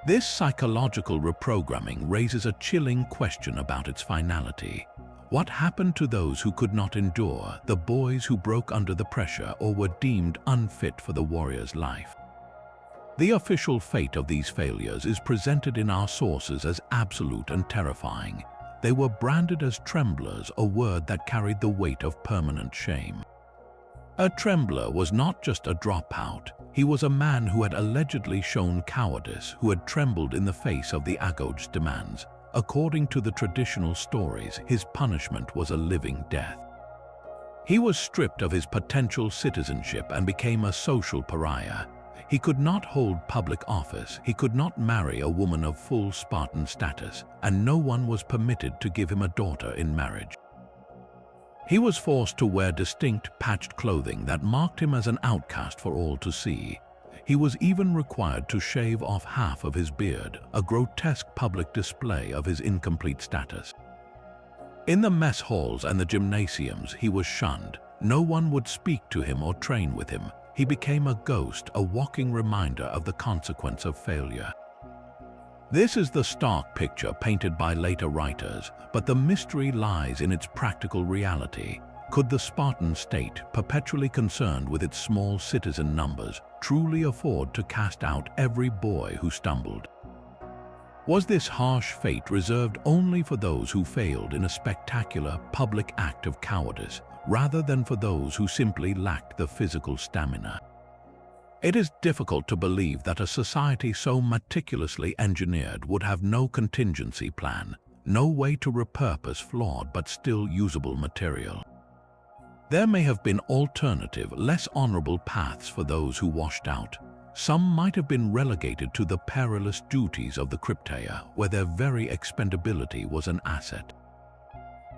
This psychological reprogramming raises a chilling question about its finality. What happened to those who could not endure, the boys who broke under the pressure or were deemed unfit for the warrior's life? The official fate of these failures is presented in our sources as absolute and terrifying. They were branded as tremblers, a word that carried the weight of permanent shame. A trembler was not just a dropout. He was a man who had allegedly shown cowardice, who had trembled in the face of the Agoge's demands. According to the traditional stories, his punishment was a living death. He was stripped of his potential citizenship and became a social pariah. He could not hold public office, he could not marry a woman of full Spartan status, and no one was permitted to give him a daughter in marriage. He was forced to wear distinct, patched clothing that marked him as an outcast for all to see. He was even required to shave off half of his beard, a grotesque public display of his incomplete status. In the mess halls and the gymnasiums, he was shunned. No one would speak to him or train with him. He became a ghost, a walking reminder of the consequence of failure. This is the stark picture painted by later writers, but the mystery lies in its practical reality. Could the Spartan state, perpetually concerned with its small citizen numbers, truly afford to cast out every boy who stumbled? Was this harsh fate reserved only for those who failed in a spectacular public act of cowardice, rather than for those who simply lacked the physical stamina? It is difficult to believe that a society so meticulously engineered would have no contingency plan, no way to repurpose flawed but still usable material. There may have been alternative, less honorable paths for those who washed out. Some might have been relegated to the perilous duties of the Krypteia, where their very expendability was an asset.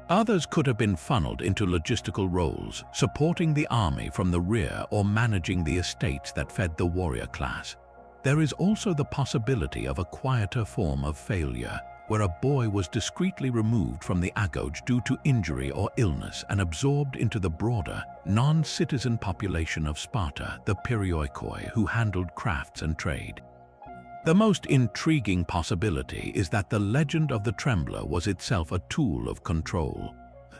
Others could have been funneled into logistical roles, supporting the army from the rear or managing the estates that fed the warrior class. There is also the possibility of a quieter form of failure, where a boy was discreetly removed from the Agoge due to injury or illness and absorbed into the broader, non-citizen population of Sparta, the Perioikoi, who handled crafts and trade. The most intriguing possibility is that the legend of the Trembler was itself a tool of control.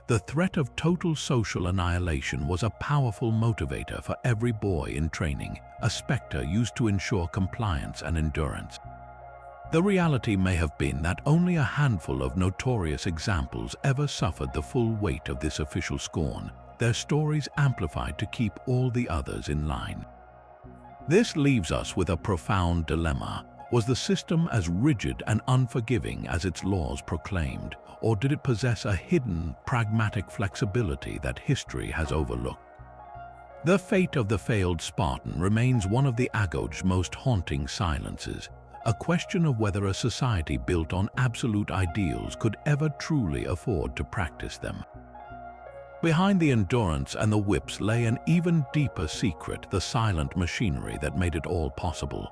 The threat of total social annihilation was a powerful motivator for every boy in training, a specter used to ensure compliance and endurance. The reality may have been that only a handful of notorious examples ever suffered the full weight of this official scorn, their stories amplified to keep all the others in line. This leaves us with a profound dilemma. Was the system as rigid and unforgiving as its laws proclaimed, or did it possess a hidden, pragmatic flexibility that history has overlooked? The fate of the failed Spartan remains one of the Agoge's most haunting silences, a question of whether a society built on absolute ideals could ever truly afford to practice them. Behind the endurance and the whips lay an even deeper secret, the silent machinery that made it all possible.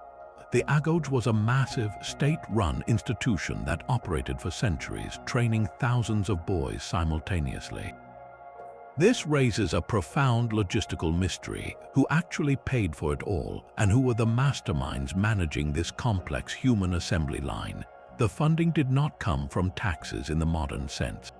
The Agoge was a massive, state-run institution that operated for centuries, training thousands of boys simultaneously. This raises a profound logistical mystery: who actually paid for it all, and who were the masterminds managing this complex human assembly line? The funding did not come from taxes in the modern sense.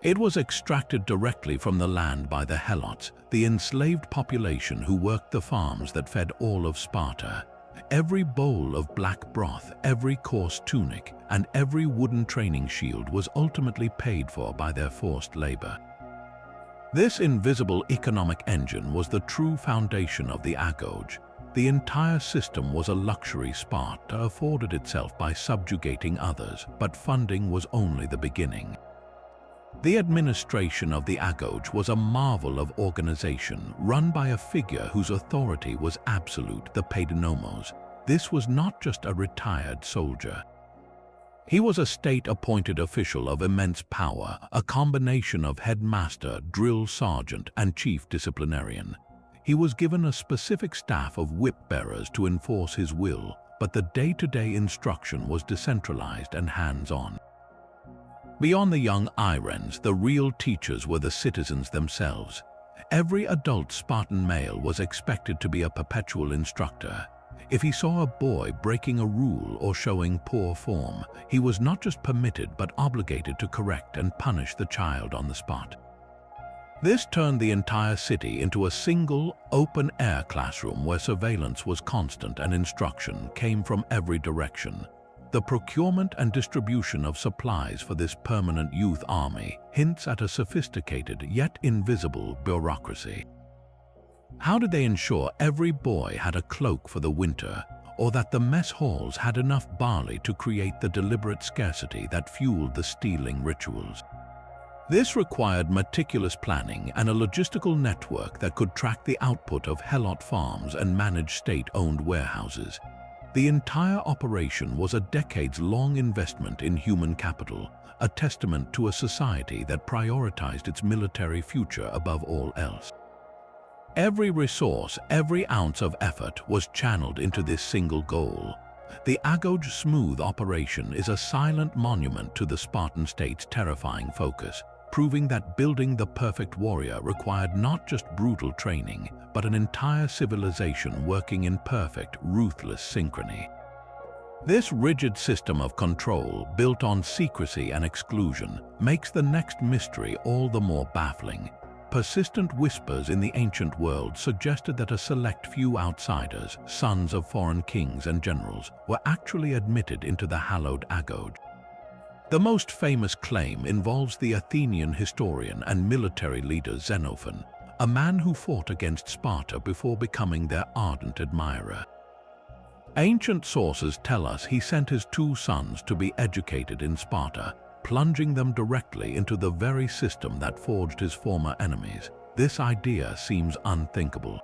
It was extracted directly from the land by the helots, the enslaved population who worked the farms that fed all of Sparta. Every bowl of black broth, every coarse tunic, and every wooden training shield was ultimately paid for by their forced labor. This invisible economic engine was the true foundation of the Agoge. The entire system was a luxury Sparta afforded itself by subjugating others, but funding was only the beginning. The administration of the Agoge was a marvel of organization, run by a figure whose authority was absolute, the Paidonomos. This was not just a retired soldier. He was a state-appointed official of immense power, a combination of headmaster, drill sergeant, and chief disciplinarian. He was given a specific staff of whip-bearers to enforce his will, but the day-to-day instruction was decentralized and hands-on. Beyond the young Irens, the real teachers were the citizens themselves. Every adult Spartan male was expected to be a perpetual instructor. If he saw a boy breaking a rule or showing poor form, he was not just permitted but obligated to correct and punish the child on the spot. This turned the entire city into a single, open-air classroom where surveillance was constant and instruction came from every direction. The procurement and distribution of supplies for this permanent youth army hints at a sophisticated yet invisible bureaucracy. How did they ensure every boy had a cloak for the winter, or that the mess halls had enough barley to create the deliberate scarcity that fueled the stealing rituals? This required meticulous planning and a logistical network that could track the output of helot farms and manage state-owned warehouses. The entire operation was a decades-long investment in human capital, a testament to a society that prioritized its military future above all else. Every resource, every ounce of effort was channeled into this single goal. The Agoge's smooth operation is a silent monument to the Spartan state's terrifying focus, proving that building the perfect warrior required not just brutal training, but an entire civilization working in perfect, ruthless synchrony. This rigid system of control, built on secrecy and exclusion, makes the next mystery all the more baffling. Persistent whispers in the ancient world suggested that a select few outsiders, sons of foreign kings and generals, were actually admitted into the hallowed Agoge. The most famous claim involves the Athenian historian and military leader Xenophon, a man who fought against Sparta before becoming their ardent admirer. Ancient sources tell us he sent his 2 sons to be educated in Sparta, plunging them directly into the very system that forged his former enemies. This idea seems unthinkable.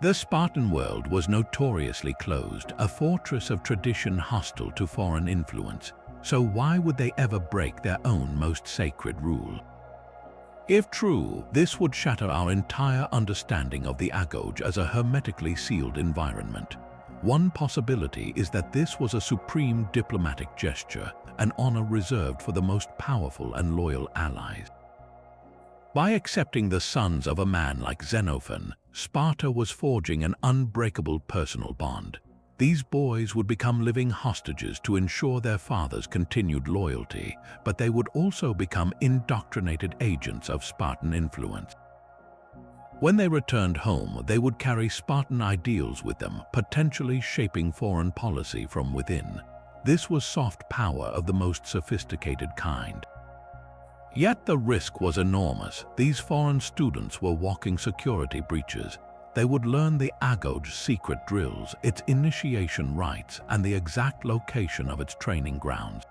The Spartan world was notoriously closed, a fortress of tradition hostile to foreign influence. So why would they ever break their own most sacred rule? If true, this would shatter our entire understanding of the Agoge as a hermetically sealed environment. One possibility is that this was a supreme diplomatic gesture, an honor reserved for the most powerful and loyal allies. By accepting the sons of a man like Xenophon, Sparta was forging an unbreakable personal bond. These boys would become living hostages to ensure their father's continued loyalty, but they would also become indoctrinated agents of Spartan influence. When they returned home, they would carry Spartan ideals with them, potentially shaping foreign policy from within. This was soft power of the most sophisticated kind. Yet the risk was enormous. These foreign students were walking security breaches. They would learn the Agoge's secret drills, its initiation rites, and the exact location of its training grounds.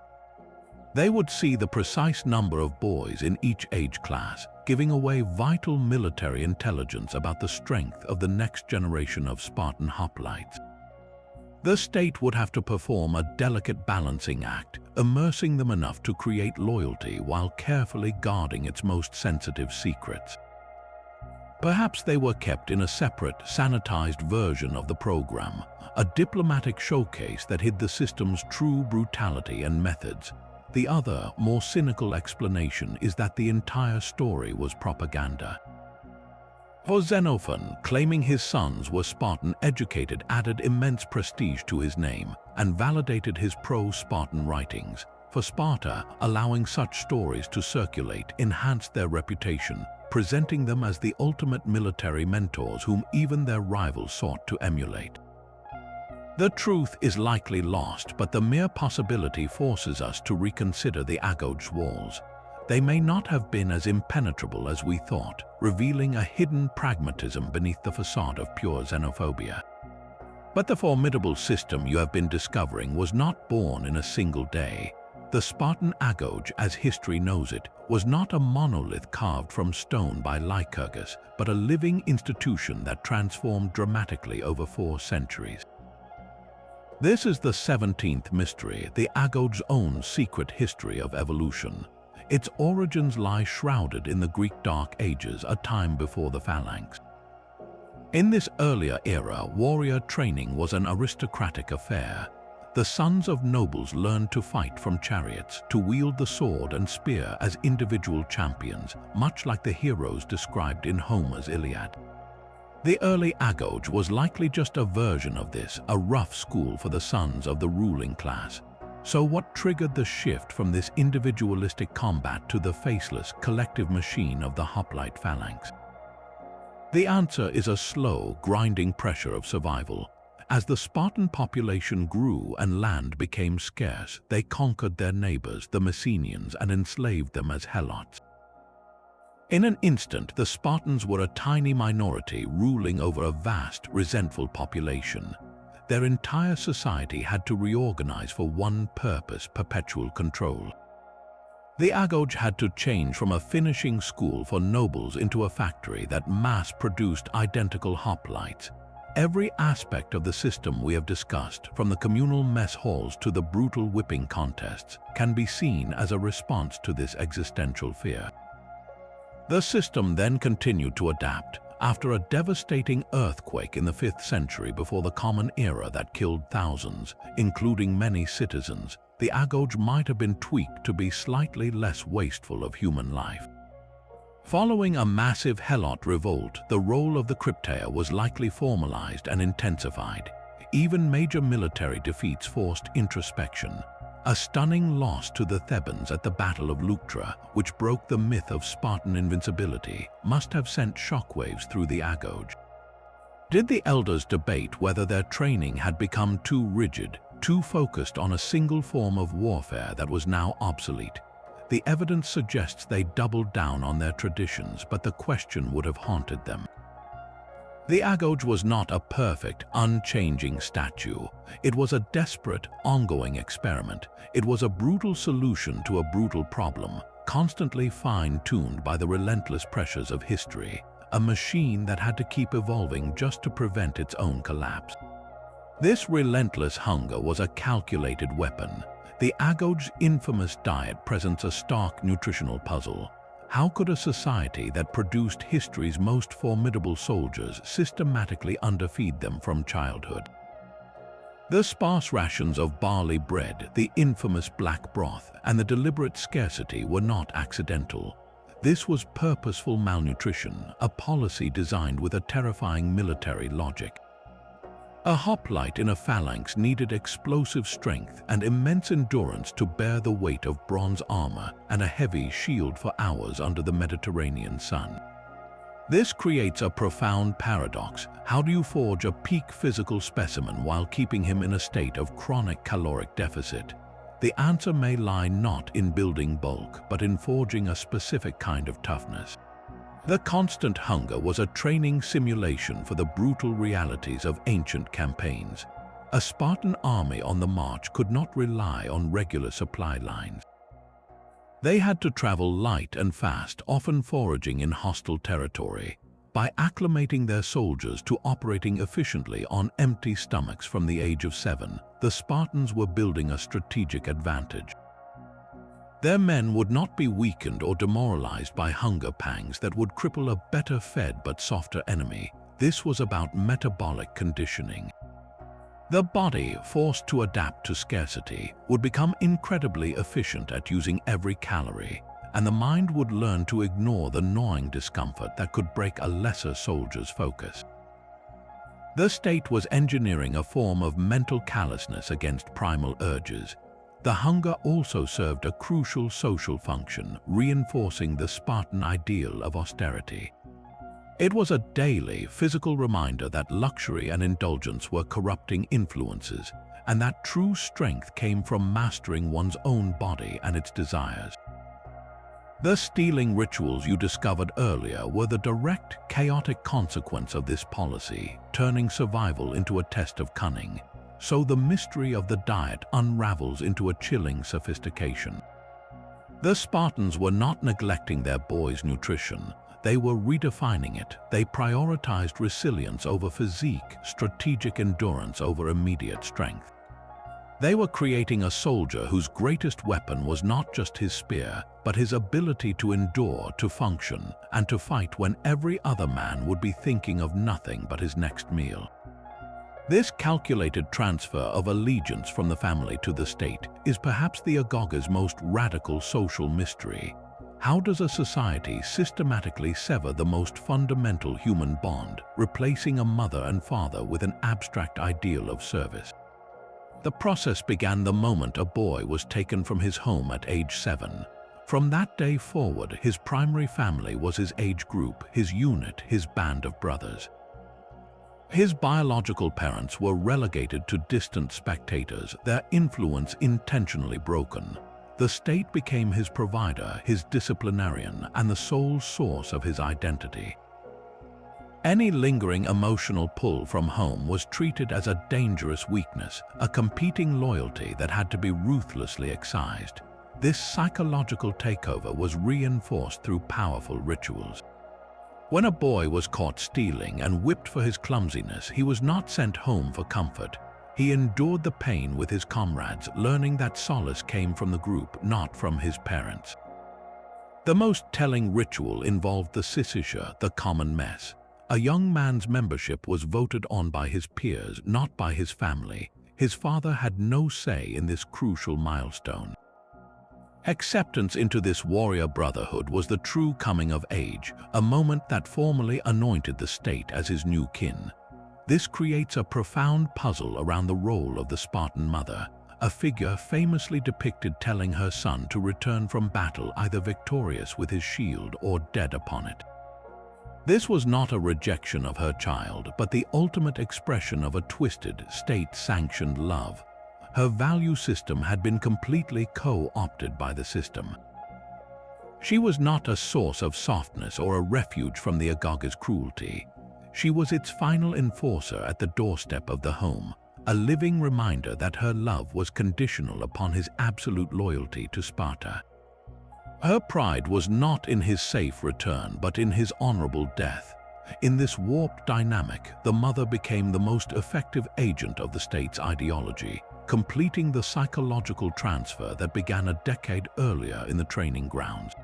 They would see the precise number of boys in each age class, giving away vital military intelligence about the strength of the next generation of Spartan hoplites. The state would have to perform a delicate balancing act, immersing them enough to create loyalty while carefully guarding its most sensitive secrets. Perhaps they were kept in a separate, sanitized version of the program, a diplomatic showcase that hid the system's true brutality and methods. The other, more cynical explanation is that the entire story was propaganda. For Xenophon, claiming his sons were Spartan-educated added immense prestige to his name and validated his pro-Spartan writings. For Sparta, allowing such stories to circulate enhanced their reputation, presenting them as the ultimate military mentors whom even their rivals sought to emulate. The truth is likely lost, but the mere possibility forces us to reconsider the Agoge's walls. They may not have been as impenetrable as we thought, revealing a hidden pragmatism beneath the facade of pure xenophobia. But the formidable system you have been discovering was not born in a single day. The Spartan Agoge, as history knows it, was not a monolith carved from stone by Lycurgus, but a living institution that transformed dramatically over 4 centuries. This is the 17th mystery, the Agoge's own secret history of evolution. Its origins lie shrouded in the Greek Dark Ages, a time before the phalanx. In this earlier era, warrior training was an aristocratic affair. The sons of nobles learned to fight from chariots, to wield the sword and spear as individual champions, much like the heroes described in Homer's Iliad. The early Agoge was likely just a version of this, a rough school for the sons of the ruling class. So what triggered the shift from this individualistic combat to the faceless, collective machine of the hoplite phalanx? The answer is a slow, grinding pressure of survival. As the Spartan population grew and land became scarce, they conquered their neighbors, the Messenians, and enslaved them as helots. In an instant, the Spartans were a tiny minority ruling over a vast, resentful population. Their entire society had to reorganize for one purpose: perpetual control. The Agoge had to change from a finishing school for nobles into a factory that mass-produced identical hoplites. Every aspect of the system we have discussed, from the communal mess halls to the brutal whipping contests, can be seen as a response to this existential fear. The system then continued to adapt. After a devastating earthquake in the 5th century before the Common Era that killed thousands, including many citizens, the Agoge might have been tweaked to be slightly less wasteful of human life. Following a massive helot revolt, the role of the Krypteia was likely formalized and intensified. Even major military defeats forced introspection. A stunning loss to the Thebans at the Battle of Leuctra, which broke the myth of Spartan invincibility, must have sent shockwaves through the Agoge. Did the elders debate whether their training had become too rigid, too focused on a single form of warfare that was now obsolete? The evidence suggests they doubled down on their traditions, but the question would have haunted them. The Agoge was not a perfect, unchanging statue. It was a desperate, ongoing experiment. It was a brutal solution to a brutal problem, constantly fine-tuned by the relentless pressures of history, a machine that had to keep evolving just to prevent its own collapse. This relentless hunger was a calculated weapon. The Agoge's infamous diet presents a stark nutritional puzzle. How could a society that produced history's most formidable soldiers systematically underfeed them from childhood? The sparse rations of barley bread, the infamous black broth, and the deliberate scarcity were not accidental. This was purposeful malnutrition, a policy designed with a terrifying military logic. A hoplite in a phalanx needed explosive strength and immense endurance to bear the weight of bronze armor and a heavy shield for hours under the Mediterranean sun. This creates a profound paradox. How do you forge a peak physical specimen while keeping him in a state of chronic caloric deficit? The answer may lie not in building bulk, but in forging a specific kind of toughness. The constant hunger was a training simulation for the brutal realities of ancient campaigns. A Spartan army on the march could not rely on regular supply lines. They had to travel light and fast, often foraging in hostile territory. By acclimating their soldiers to operating efficiently on empty stomachs from the age of 7, the Spartans were building a strategic advantage. Their men would not be weakened or demoralized by hunger pangs that would cripple a better-fed but softer enemy. This was about metabolic conditioning. The body, forced to adapt to scarcity, would become incredibly efficient at using every calorie, and the mind would learn to ignore the gnawing discomfort that could break a lesser soldier's focus. The state was engineering a form of mental callousness against primal urges. The hunger also served a crucial social function, reinforcing the Spartan ideal of austerity. It was a daily, physical reminder that luxury and indulgence were corrupting influences, and that true strength came from mastering one's own body and its desires. The stealing rituals you discovered earlier were the direct, chaotic consequence of this policy, turning survival into a test of cunning. So the mystery of the diet unravels into a chilling sophistication. The Spartans were not neglecting their boys' nutrition. They were redefining it. They prioritized resilience over physique, strategic endurance over immediate strength. They were creating a soldier whose greatest weapon was not just his spear, but his ability to endure, to function, and to fight when every other man would be thinking of nothing but his next meal. This calculated transfer of allegiance from the family to the state is perhaps the Agoge's most radical social mystery. How does a society systematically sever the most fundamental human bond, replacing a mother and father with an abstract ideal of service? The process began the moment a boy was taken from his home at age 7. From that day forward, his primary family was his age group, his unit, his band of brothers. His biological parents were relegated to distant spectators, their influence intentionally broken. The state became his provider, his disciplinarian, and the sole source of his identity. Any lingering emotional pull from home was treated as a dangerous weakness, a competing loyalty that had to be ruthlessly excised. This psychological takeover was reinforced through powerful rituals. When a boy was caught stealing and whipped for his clumsiness, he was not sent home for comfort. He endured the pain with his comrades, learning that solace came from the group, not from his parents. The most telling ritual involved the syssitia, the common mess. A young man's membership was voted on by his peers, not by his family. His father had no say in this crucial milestone. Acceptance into this warrior brotherhood was the true coming of age, a moment that formally anointed the state as his new kin. This creates a profound puzzle around the role of the Spartan mother, a figure famously depicted telling her son to return from battle either victorious with his shield or dead upon it. This was not a rejection of her child, but the ultimate expression of a twisted, state-sanctioned love. Her value system had been completely co-opted by the system. She was not a source of softness or a refuge from the Agoge's cruelty. She was its final enforcer at the doorstep of the home, a living reminder that her love was conditional upon his absolute loyalty to Sparta. Her pride was not in his safe return, but in his honorable death. In this warped dynamic, the mother became the most effective agent of the state's ideology, completing the psychological transfer that began a decade earlier in the training grounds.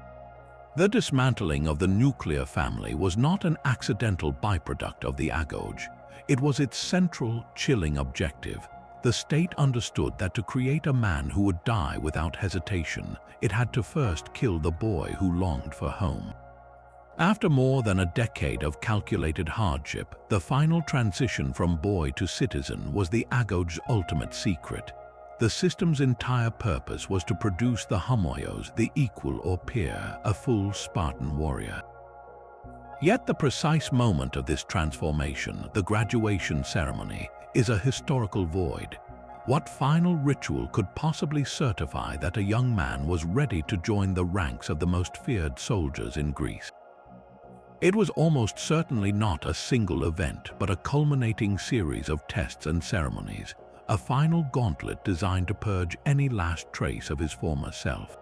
The dismantling of the nuclear family was not an accidental byproduct of the Agoge. It was its central, chilling objective. The state understood that to create a man who would die without hesitation, it had to first kill the boy who longed for home. After more than a decade of calculated hardship, the final transition from boy to citizen was the Agoge's ultimate secret. The system's entire purpose was to produce the homoios, the equal or peer, a full Spartan warrior. Yet the precise moment of this transformation, the graduation ceremony, is a historical void. What final ritual could possibly certify that a young man was ready to join the ranks of the most feared soldiers in Greece? It was almost certainly not a single event, but a culminating series of tests and ceremonies, a final gauntlet designed to purge any last trace of his former self.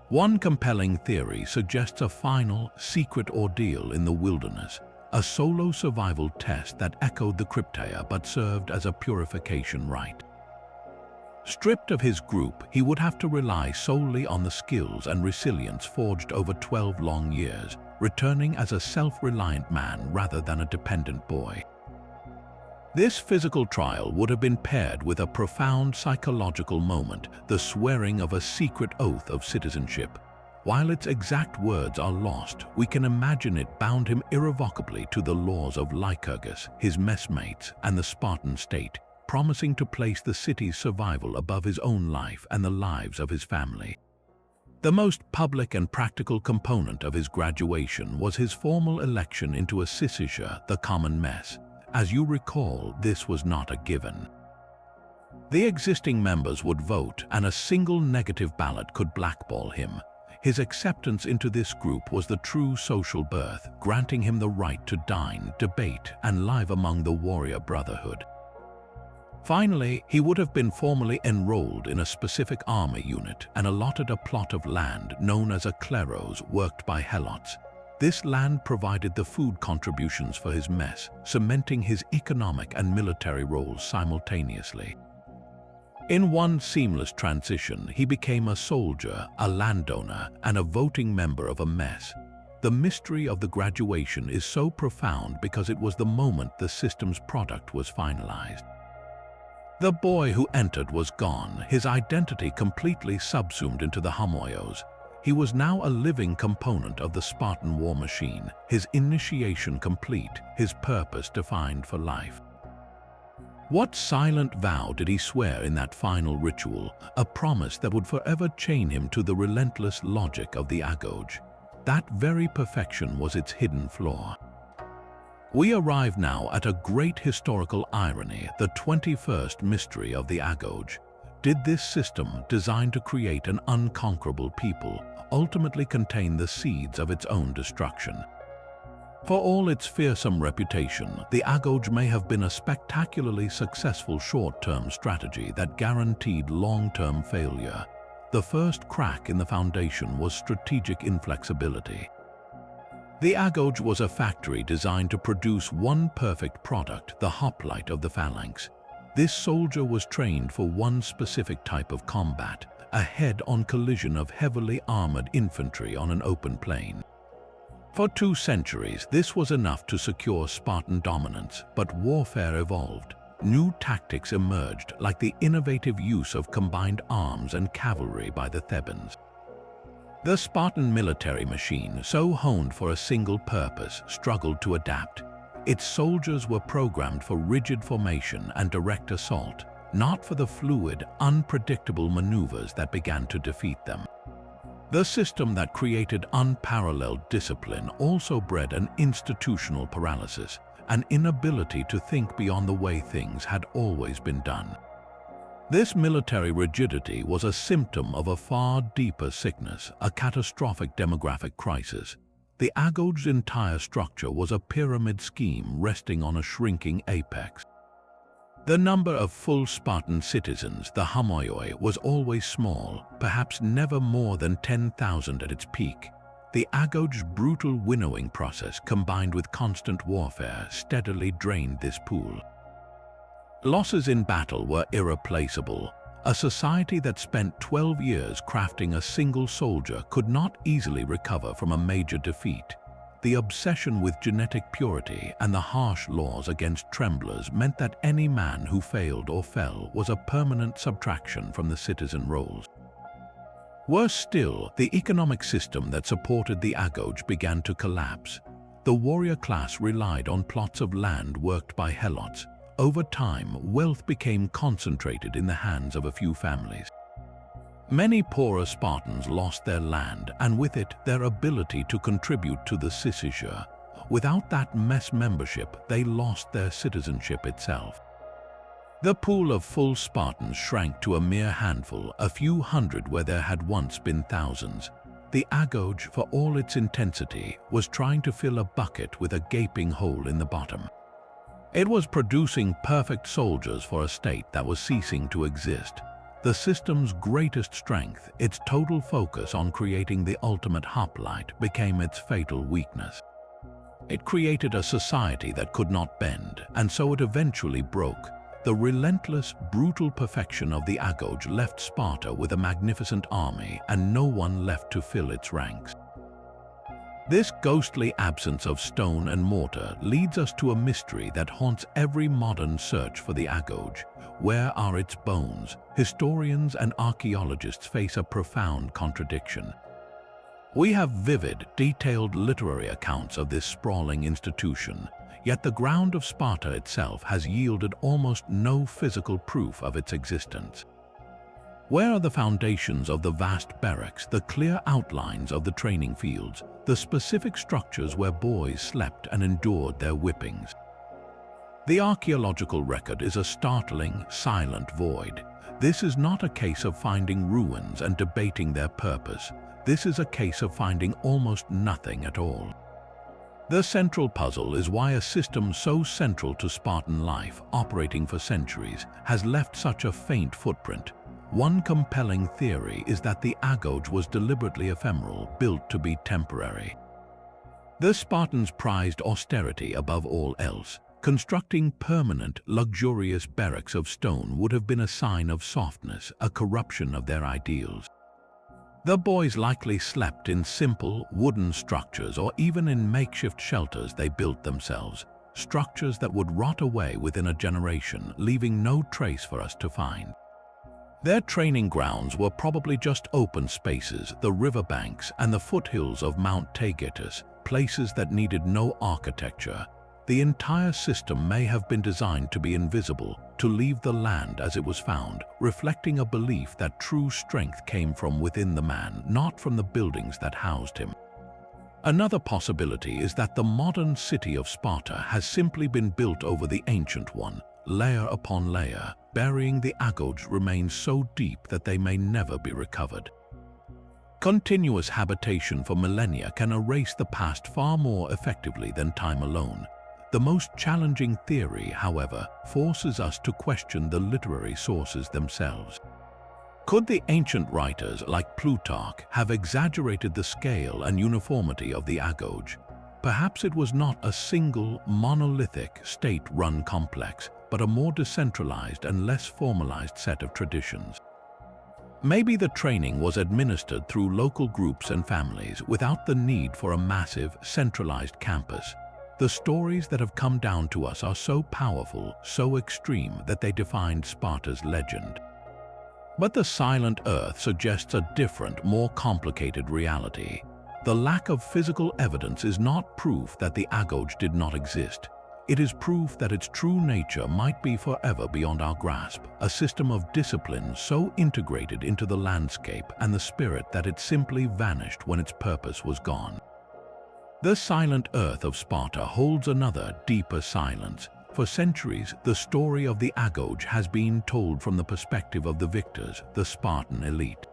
One compelling theory suggests a final, secret ordeal in the wilderness, a solo survival test that echoed the Krypteia but served as a purification rite. Stripped of his group, he would have to rely solely on the skills and resilience forged over 12 long years, returning as a self-reliant man rather than a dependent boy. This physical trial would have been paired with a profound psychological moment, the swearing of a secret oath of citizenship. While its exact words are lost, we can imagine it bound him irrevocably to the laws of Lycurgus, his messmates, and the Spartan state, promising to place the city's survival above his own life and the lives of his family. The most public and practical component of his graduation was his formal election into a syssitia, the common mess. As you recall, this was not a given. The existing members would vote, and a single negative ballot could blackball him. His acceptance into this group was the true social birth, granting him the right to dine, debate, and live among the warrior brotherhood. Finally, he would have been formally enrolled in a specific army unit and allotted a plot of land known as a kleros worked by helots. This land provided the food contributions for his mess, cementing his economic and military roles simultaneously. In one seamless transition, he became a soldier, a landowner, and a voting member of a mess. The mystery of the graduation is so profound because it was the moment the system's product was finalized. The boy who entered was gone, his identity completely subsumed into the homoios. He was now a living component of the Spartan war machine, his initiation complete, his purpose defined for life. What silent vow did he swear in that final ritual, a promise that would forever chain him to the relentless logic of the Agoge? That very perfection was its hidden flaw. We arrive now at a great historical irony, the 21st mystery of the Agoge. Did this system, designed to create an unconquerable people, ultimately contain the seeds of its own destruction? For all its fearsome reputation, the Agoge may have been a spectacularly successful short-term strategy that guaranteed long-term failure. The first crack in the foundation was strategic inflexibility. The Agoge was a factory designed to produce one perfect product, the hoplite of the phalanx. This soldier was trained for one specific type of combat, a head-on collision of heavily armored infantry on an open plain. For 2 centuries, this was enough to secure Spartan dominance, but warfare evolved. New tactics emerged, like the innovative use of combined arms and cavalry by the Thebans. The Spartan military machine, so honed for a single purpose, struggled to adapt. Its soldiers were programmed for rigid formation and direct assault, not for the fluid, unpredictable maneuvers that began to defeat them. The system that created unparalleled discipline also bred an institutional paralysis, an inability to think beyond the way things had always been done. This military rigidity was a symptom of a far deeper sickness, a catastrophic demographic crisis. The Agoge's entire structure was a pyramid scheme resting on a shrinking apex. The number of full Spartan citizens, the homoioi, was always small, perhaps never more than 10,000 at its peak. The Agoge's brutal winnowing process, combined with constant warfare, steadily drained this pool. Losses in battle were irreplaceable. A society that spent 12 years crafting a single soldier could not easily recover from a major defeat. The obsession with genetic purity and the harsh laws against tremblers meant that any man who failed or fell was a permanent subtraction from the citizen rolls. Worse still, the economic system that supported the Agoge began to collapse. The warrior class relied on plots of land worked by helots. Over time, wealth became concentrated in the hands of a few families. Many poorer Spartans lost their land and with it their ability to contribute to the syssitia. Without that mess membership, they lost their citizenship itself. The pool of full Spartans shrank to a mere handful, a few hundred where there had once been thousands. The Agoge, for all its intensity, was trying to fill a bucket with a gaping hole in the bottom. It was producing perfect soldiers for a state that was ceasing to exist. The system's greatest strength, its total focus on creating the ultimate hoplite, became its fatal weakness. It created a society that could not bend, and so it eventually broke. The relentless, brutal perfection of the Agoge left Sparta with a magnificent army and no one left to fill its ranks. This ghostly absence of stone and mortar leads us to a mystery that haunts every modern search for the Agoge. Where are its bones? Historians and archaeologists face a profound contradiction. We have vivid, detailed literary accounts of this sprawling institution, yet the ground of Sparta itself has yielded almost no physical proof of its existence. Where are the foundations of the vast barracks, the clear outlines of the training fields, the specific structures where boys slept and endured their whippings? The archaeological record is a startling, silent void. This is not a case of finding ruins and debating their purpose. This is a case of finding almost nothing at all. The central puzzle is why a system so central to Spartan life, operating for centuries, has left such a faint footprint. One compelling theory is that the Agoge was deliberately ephemeral, built to be temporary. The Spartans prized austerity above all else. Constructing permanent, luxurious barracks of stone would have been a sign of softness, a corruption of their ideals. The boys likely slept in simple, wooden structures or even in makeshift shelters they built themselves, structures that would rot away within a generation, leaving no trace for us to find. Their training grounds were probably just open spaces, the riverbanks and the foothills of Mount Taygetus, places that needed no architecture. The entire system may have been designed to be invisible, to leave the land as it was found, reflecting a belief that true strength came from within the man, not from the buildings that housed him. Another possibility is that the modern city of Sparta has simply been built over the ancient one, layer upon layer. Burying the Agoge remains so deep that they may never be recovered. Continuous habitation for millennia can erase the past far more effectively than time alone. The most challenging theory, however, forces us to question the literary sources themselves. Could the ancient writers, like Plutarch, have exaggerated the scale and uniformity of the Agoge? Perhaps it was not a single, monolithic, state-run complex, but a more decentralized and less formalized set of traditions. Maybe the training was administered through local groups and families without the need for a massive, centralized campus. The stories that have come down to us are so powerful, so extreme, that they defined Sparta's legend. But the Silent Earth suggests a different, more complicated reality. The lack of physical evidence is not proof that the Agoge did not exist. It is proof that its true nature might be forever beyond our grasp, a system of discipline so integrated into the landscape and the spirit that it simply vanished when its purpose was gone. The Silent Earth of Sparta holds another, deeper silence. For centuries, the story of the Agoge has been told from the perspective of the victors, the Spartan elite.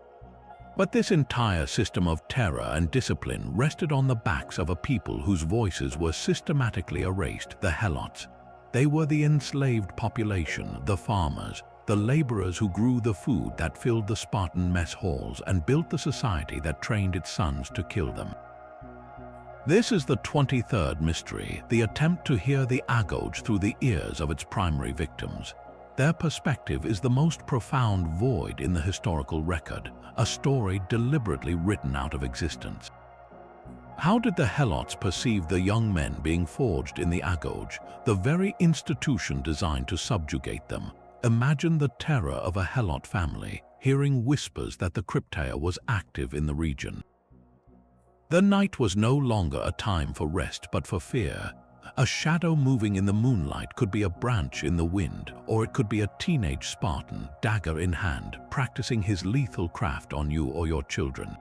But this entire system of terror and discipline rested on the backs of a people whose voices were systematically erased, the Helots. They were the enslaved population, the farmers, the laborers who grew the food that filled the Spartan mess halls and built the society that trained its sons to kill them. This is the 23rd mystery, the attempt to hear the Agoge through the ears of its primary victims. Their perspective is the most profound void in the historical record, a story deliberately written out of existence. How did the Helots perceive the young men being forged in the Agoge, the very institution designed to subjugate them? Imagine the terror of a Helot family, hearing whispers that the Krypteia was active in the region. The night was no longer a time for rest but for fear. A shadow moving in the moonlight could be a branch in the wind, or it could be a teenage Spartan, dagger in hand, practicing his lethal craft on you or your children.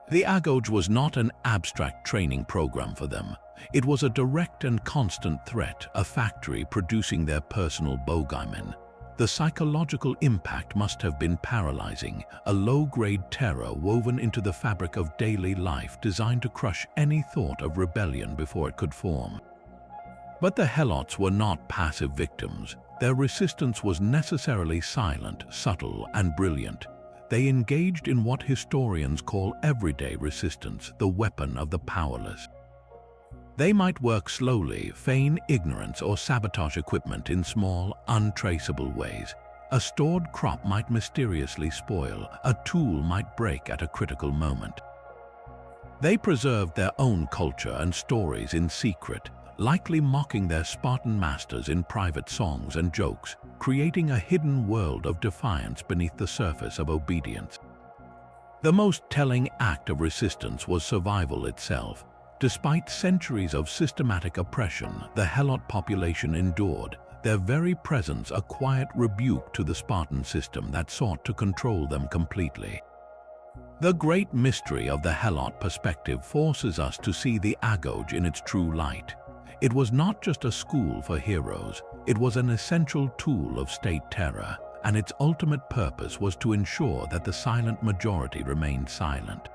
The Agoge was not an abstract training program for them. It was a direct and constant threat, a factory producing their personal bogeymen. The psychological impact must have been paralyzing, a low-grade terror woven into the fabric of daily life designed to crush any thought of rebellion before it could form. But the Helots were not passive victims. Their resistance was necessarily silent, subtle, and brilliant. They engaged in what historians call everyday resistance, the weapon of the powerless. They might work slowly, feign ignorance, or sabotage equipment in small, untraceable ways. A stored crop might mysteriously spoil, a tool might break at a critical moment. They preserved their own culture and stories in secret, likely mocking their Spartan masters in private songs and jokes, creating a hidden world of defiance beneath the surface of obedience. The most telling act of resistance was survival itself. Despite centuries of systematic oppression the Helot population endured, their very presence a quiet rebuke to the Spartan system that sought to control them completely. The great mystery of the Helot perspective forces us to see the Agoge in its true light. It was not just a school for heroes, it was an essential tool of state terror, and its ultimate purpose was to ensure that the silent majority remained silent.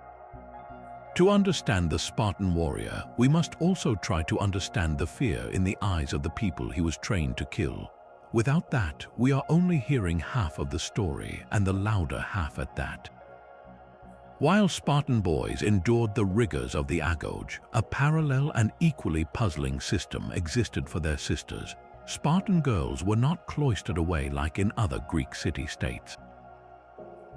To understand the Spartan warrior, we must also try to understand the fear in the eyes of the people he was trained to kill. Without that, we are only hearing half of the story, and the louder half at that. While Spartan boys endured the rigors of the Agoge, a parallel and equally puzzling system existed for their sisters. Spartan girls were not cloistered away like in other Greek city-states.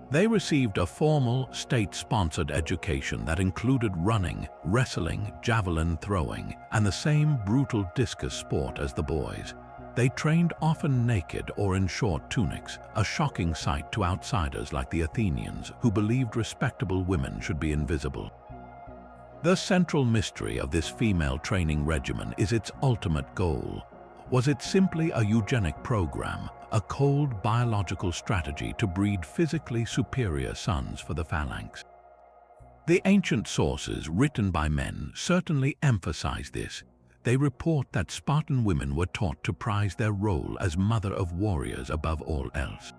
They received a formal, state-sponsored education that included running, wrestling, javelin throwing, and the same brutal discus sport as the boys. They trained often naked or in short tunics, a shocking sight to outsiders like the Athenians, who believed respectable women should be invisible. The central mystery of this female training regimen is its ultimate goal. Was it simply a eugenic program, a cold biological strategy to breed physically superior sons for the phalanx? The ancient sources written by men certainly emphasize this. They report that Spartan women were taught to prize their role as mother of warriors above all else.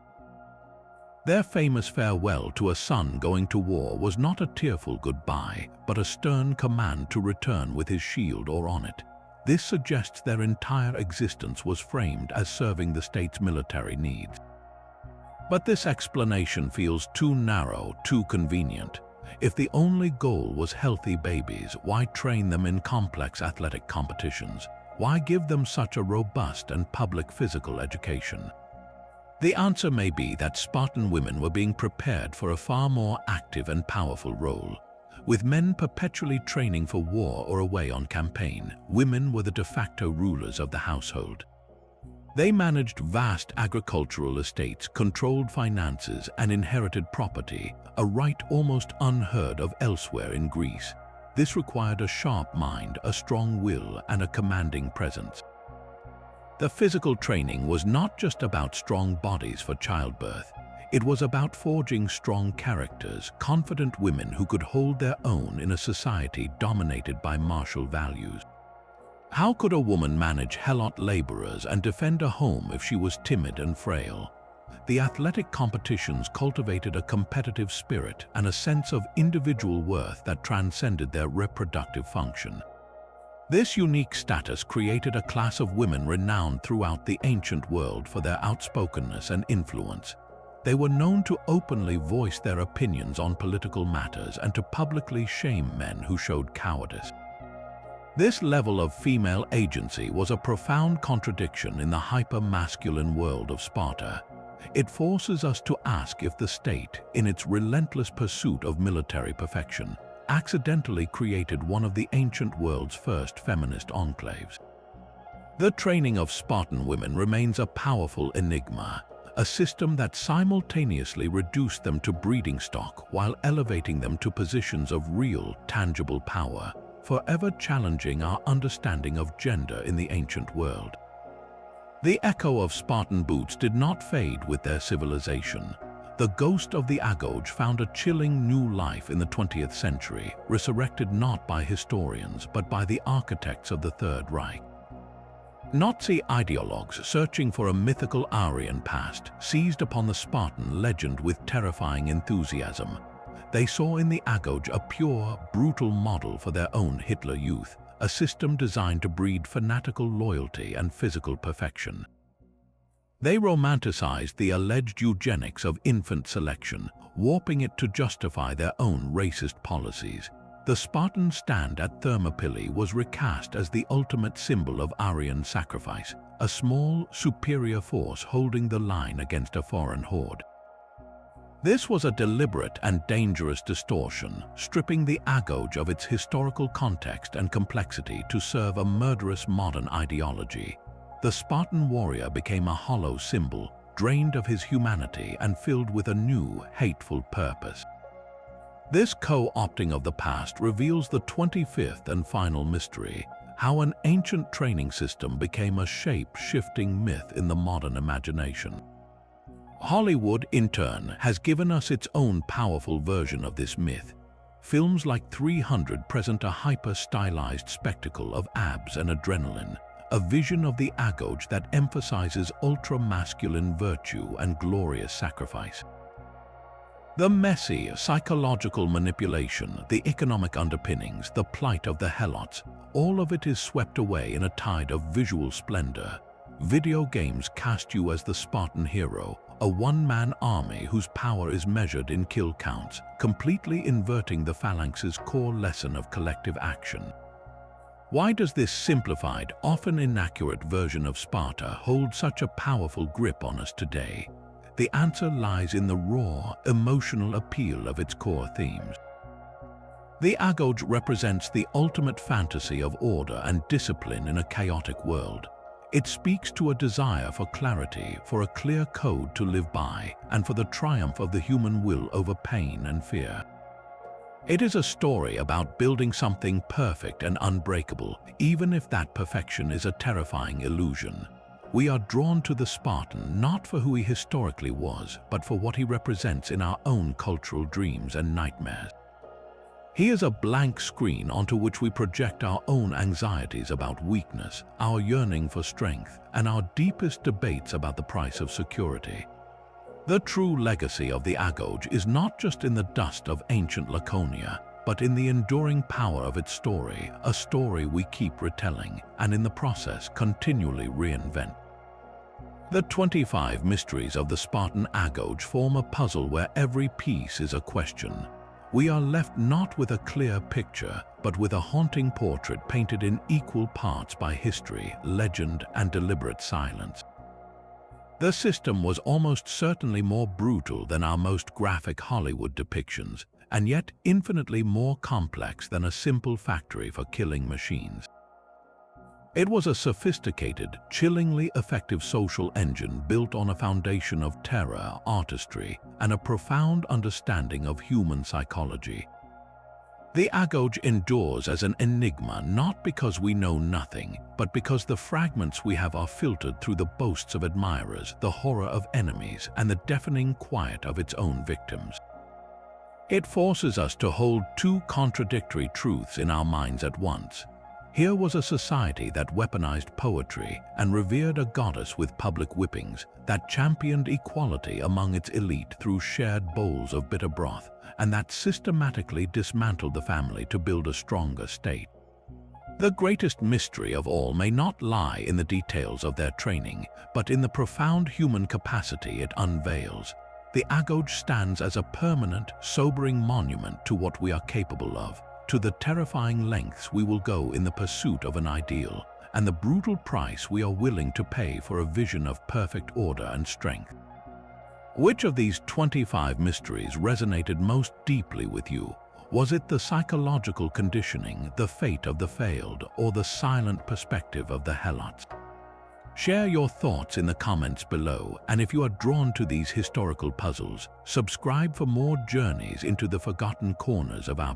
Their famous farewell to a son going to war was not a tearful goodbye, but a stern command to return with his shield or on it. This suggests their entire existence was framed as serving the state's military needs. But this explanation feels too narrow, too convenient. If the only goal was healthy babies, why train them in complex athletic competitions? Why give them such a robust and public physical education? The answer may be that Spartan women were being prepared for a far more active and powerful role. With men perpetually training for war or away on campaign, women were the de facto rulers of the household. They managed vast agricultural estates, controlled finances, and inherited property, a right almost unheard of elsewhere in Greece. This required a sharp mind, a strong will, and a commanding presence. The physical training was not just about strong bodies for childbirth. It was about forging strong characters, confident women who could hold their own in a society dominated by martial values. How could a woman manage Helot laborers and defend a home if she was timid and frail? The athletic competitions cultivated a competitive spirit and a sense of individual worth that transcended their reproductive function. This unique status created a class of women renowned throughout the ancient world for their outspokenness and influence. They were known to openly voice their opinions on political matters and to publicly shame men who showed cowardice. This level of female agency was a profound contradiction in the hyper-masculine world of Sparta. It forces us to ask if the state, in its relentless pursuit of military perfection, accidentally created one of the ancient world's first feminist enclaves. The training of Spartan women remains a powerful enigma, a system that simultaneously reduced them to breeding stock while elevating them to positions of real, tangible power, forever challenging our understanding of gender in the ancient world. The echo of Spartan boots did not fade with their civilization. The ghost of the Agoge found a chilling new life in the 20th century, resurrected not by historians but by the architects of the Third Reich. Nazi ideologues searching for a mythical Aryan past seized upon the Spartan legend with terrifying enthusiasm. They saw in the Agoge a pure, brutal model for their own Hitler Youth, a system designed to breed fanatical loyalty and physical perfection. They romanticized the alleged eugenics of infant selection, warping it to justify their own racist policies. The Spartan stand at Thermopylae was recast as the ultimate symbol of Aryan sacrifice, a small, superior force holding the line against a foreign horde. This was a deliberate and dangerous distortion, stripping the Agoge of its historical context and complexity to serve a murderous modern ideology. The Spartan warrior became a hollow symbol, drained of his humanity and filled with a new, hateful purpose. This co-opting of the past reveals the 25th and final mystery, how an ancient training system became a shape-shifting myth in the modern imagination. Hollywood, in turn, has given us its own powerful version of this myth. Films like 300 present a hyper-stylized spectacle of abs and adrenaline, a vision of the Agoge that emphasizes ultra-masculine virtue and glorious sacrifice. The messy, psychological manipulation, the economic underpinnings, the plight of the helots, all of it is swept away in a tide of visual splendor. Video games cast you as the Spartan hero, a one-man army whose power is measured in kill counts, completely inverting the phalanx's core lesson of collective action. Why does this simplified, often inaccurate version of Sparta hold such a powerful grip on us today? The answer lies in the raw, emotional appeal of its core themes. The Agoge represents the ultimate fantasy of order and discipline in a chaotic world. It speaks to a desire for clarity, for a clear code to live by, and for the triumph of the human will over pain and fear. It is a story about building something perfect and unbreakable, even if that perfection is a terrifying illusion. We are drawn to the Spartan not for who he historically was, but for what he represents in our own cultural dreams and nightmares. He is a blank screen onto which we project our own anxieties about weakness, our yearning for strength, and our deepest debates about the price of security. The true legacy of the Agoge is not just in the dust of ancient Laconia, but in the enduring power of its story, a story we keep retelling, and in the process continually reinvent. The 25 mysteries of the Spartan Agoge form a puzzle where every piece is a question. We are left not with a clear picture, but with a haunting portrait painted in equal parts by history, legend, and deliberate silence. The system was almost certainly more brutal than our most graphic Hollywood depictions, and yet infinitely more complex than a simple factory for killing machines. It was a sophisticated, chillingly effective social engine built on a foundation of terror, artistry, and a profound understanding of human psychology. The Agoge endures as an enigma not because we know nothing, but because the fragments we have are filtered through the boasts of admirers, the horror of enemies, and the deafening quiet of its own victims. It forces us to hold two contradictory truths in our minds at once. Here was a society that weaponized poetry and revered a goddess with public whippings, that championed equality among its elite through shared bowls of bitter broth, and that systematically dismantled the family to build a stronger state. The greatest mystery of all may not lie in the details of their training, but in the profound human capacity it unveils. The Agoge stands as a permanent, sobering monument to what we are capable of, to the terrifying lengths we will go in the pursuit of an ideal, and the brutal price we are willing to pay for a vision of perfect order and strength. Which of these 25 mysteries resonated most deeply with you? Was it the psychological conditioning, the fate of the failed, or the silent perspective of the helots? Share your thoughts in the comments below, and if you are drawn to these historical puzzles, subscribe for more journeys into the forgotten corners of our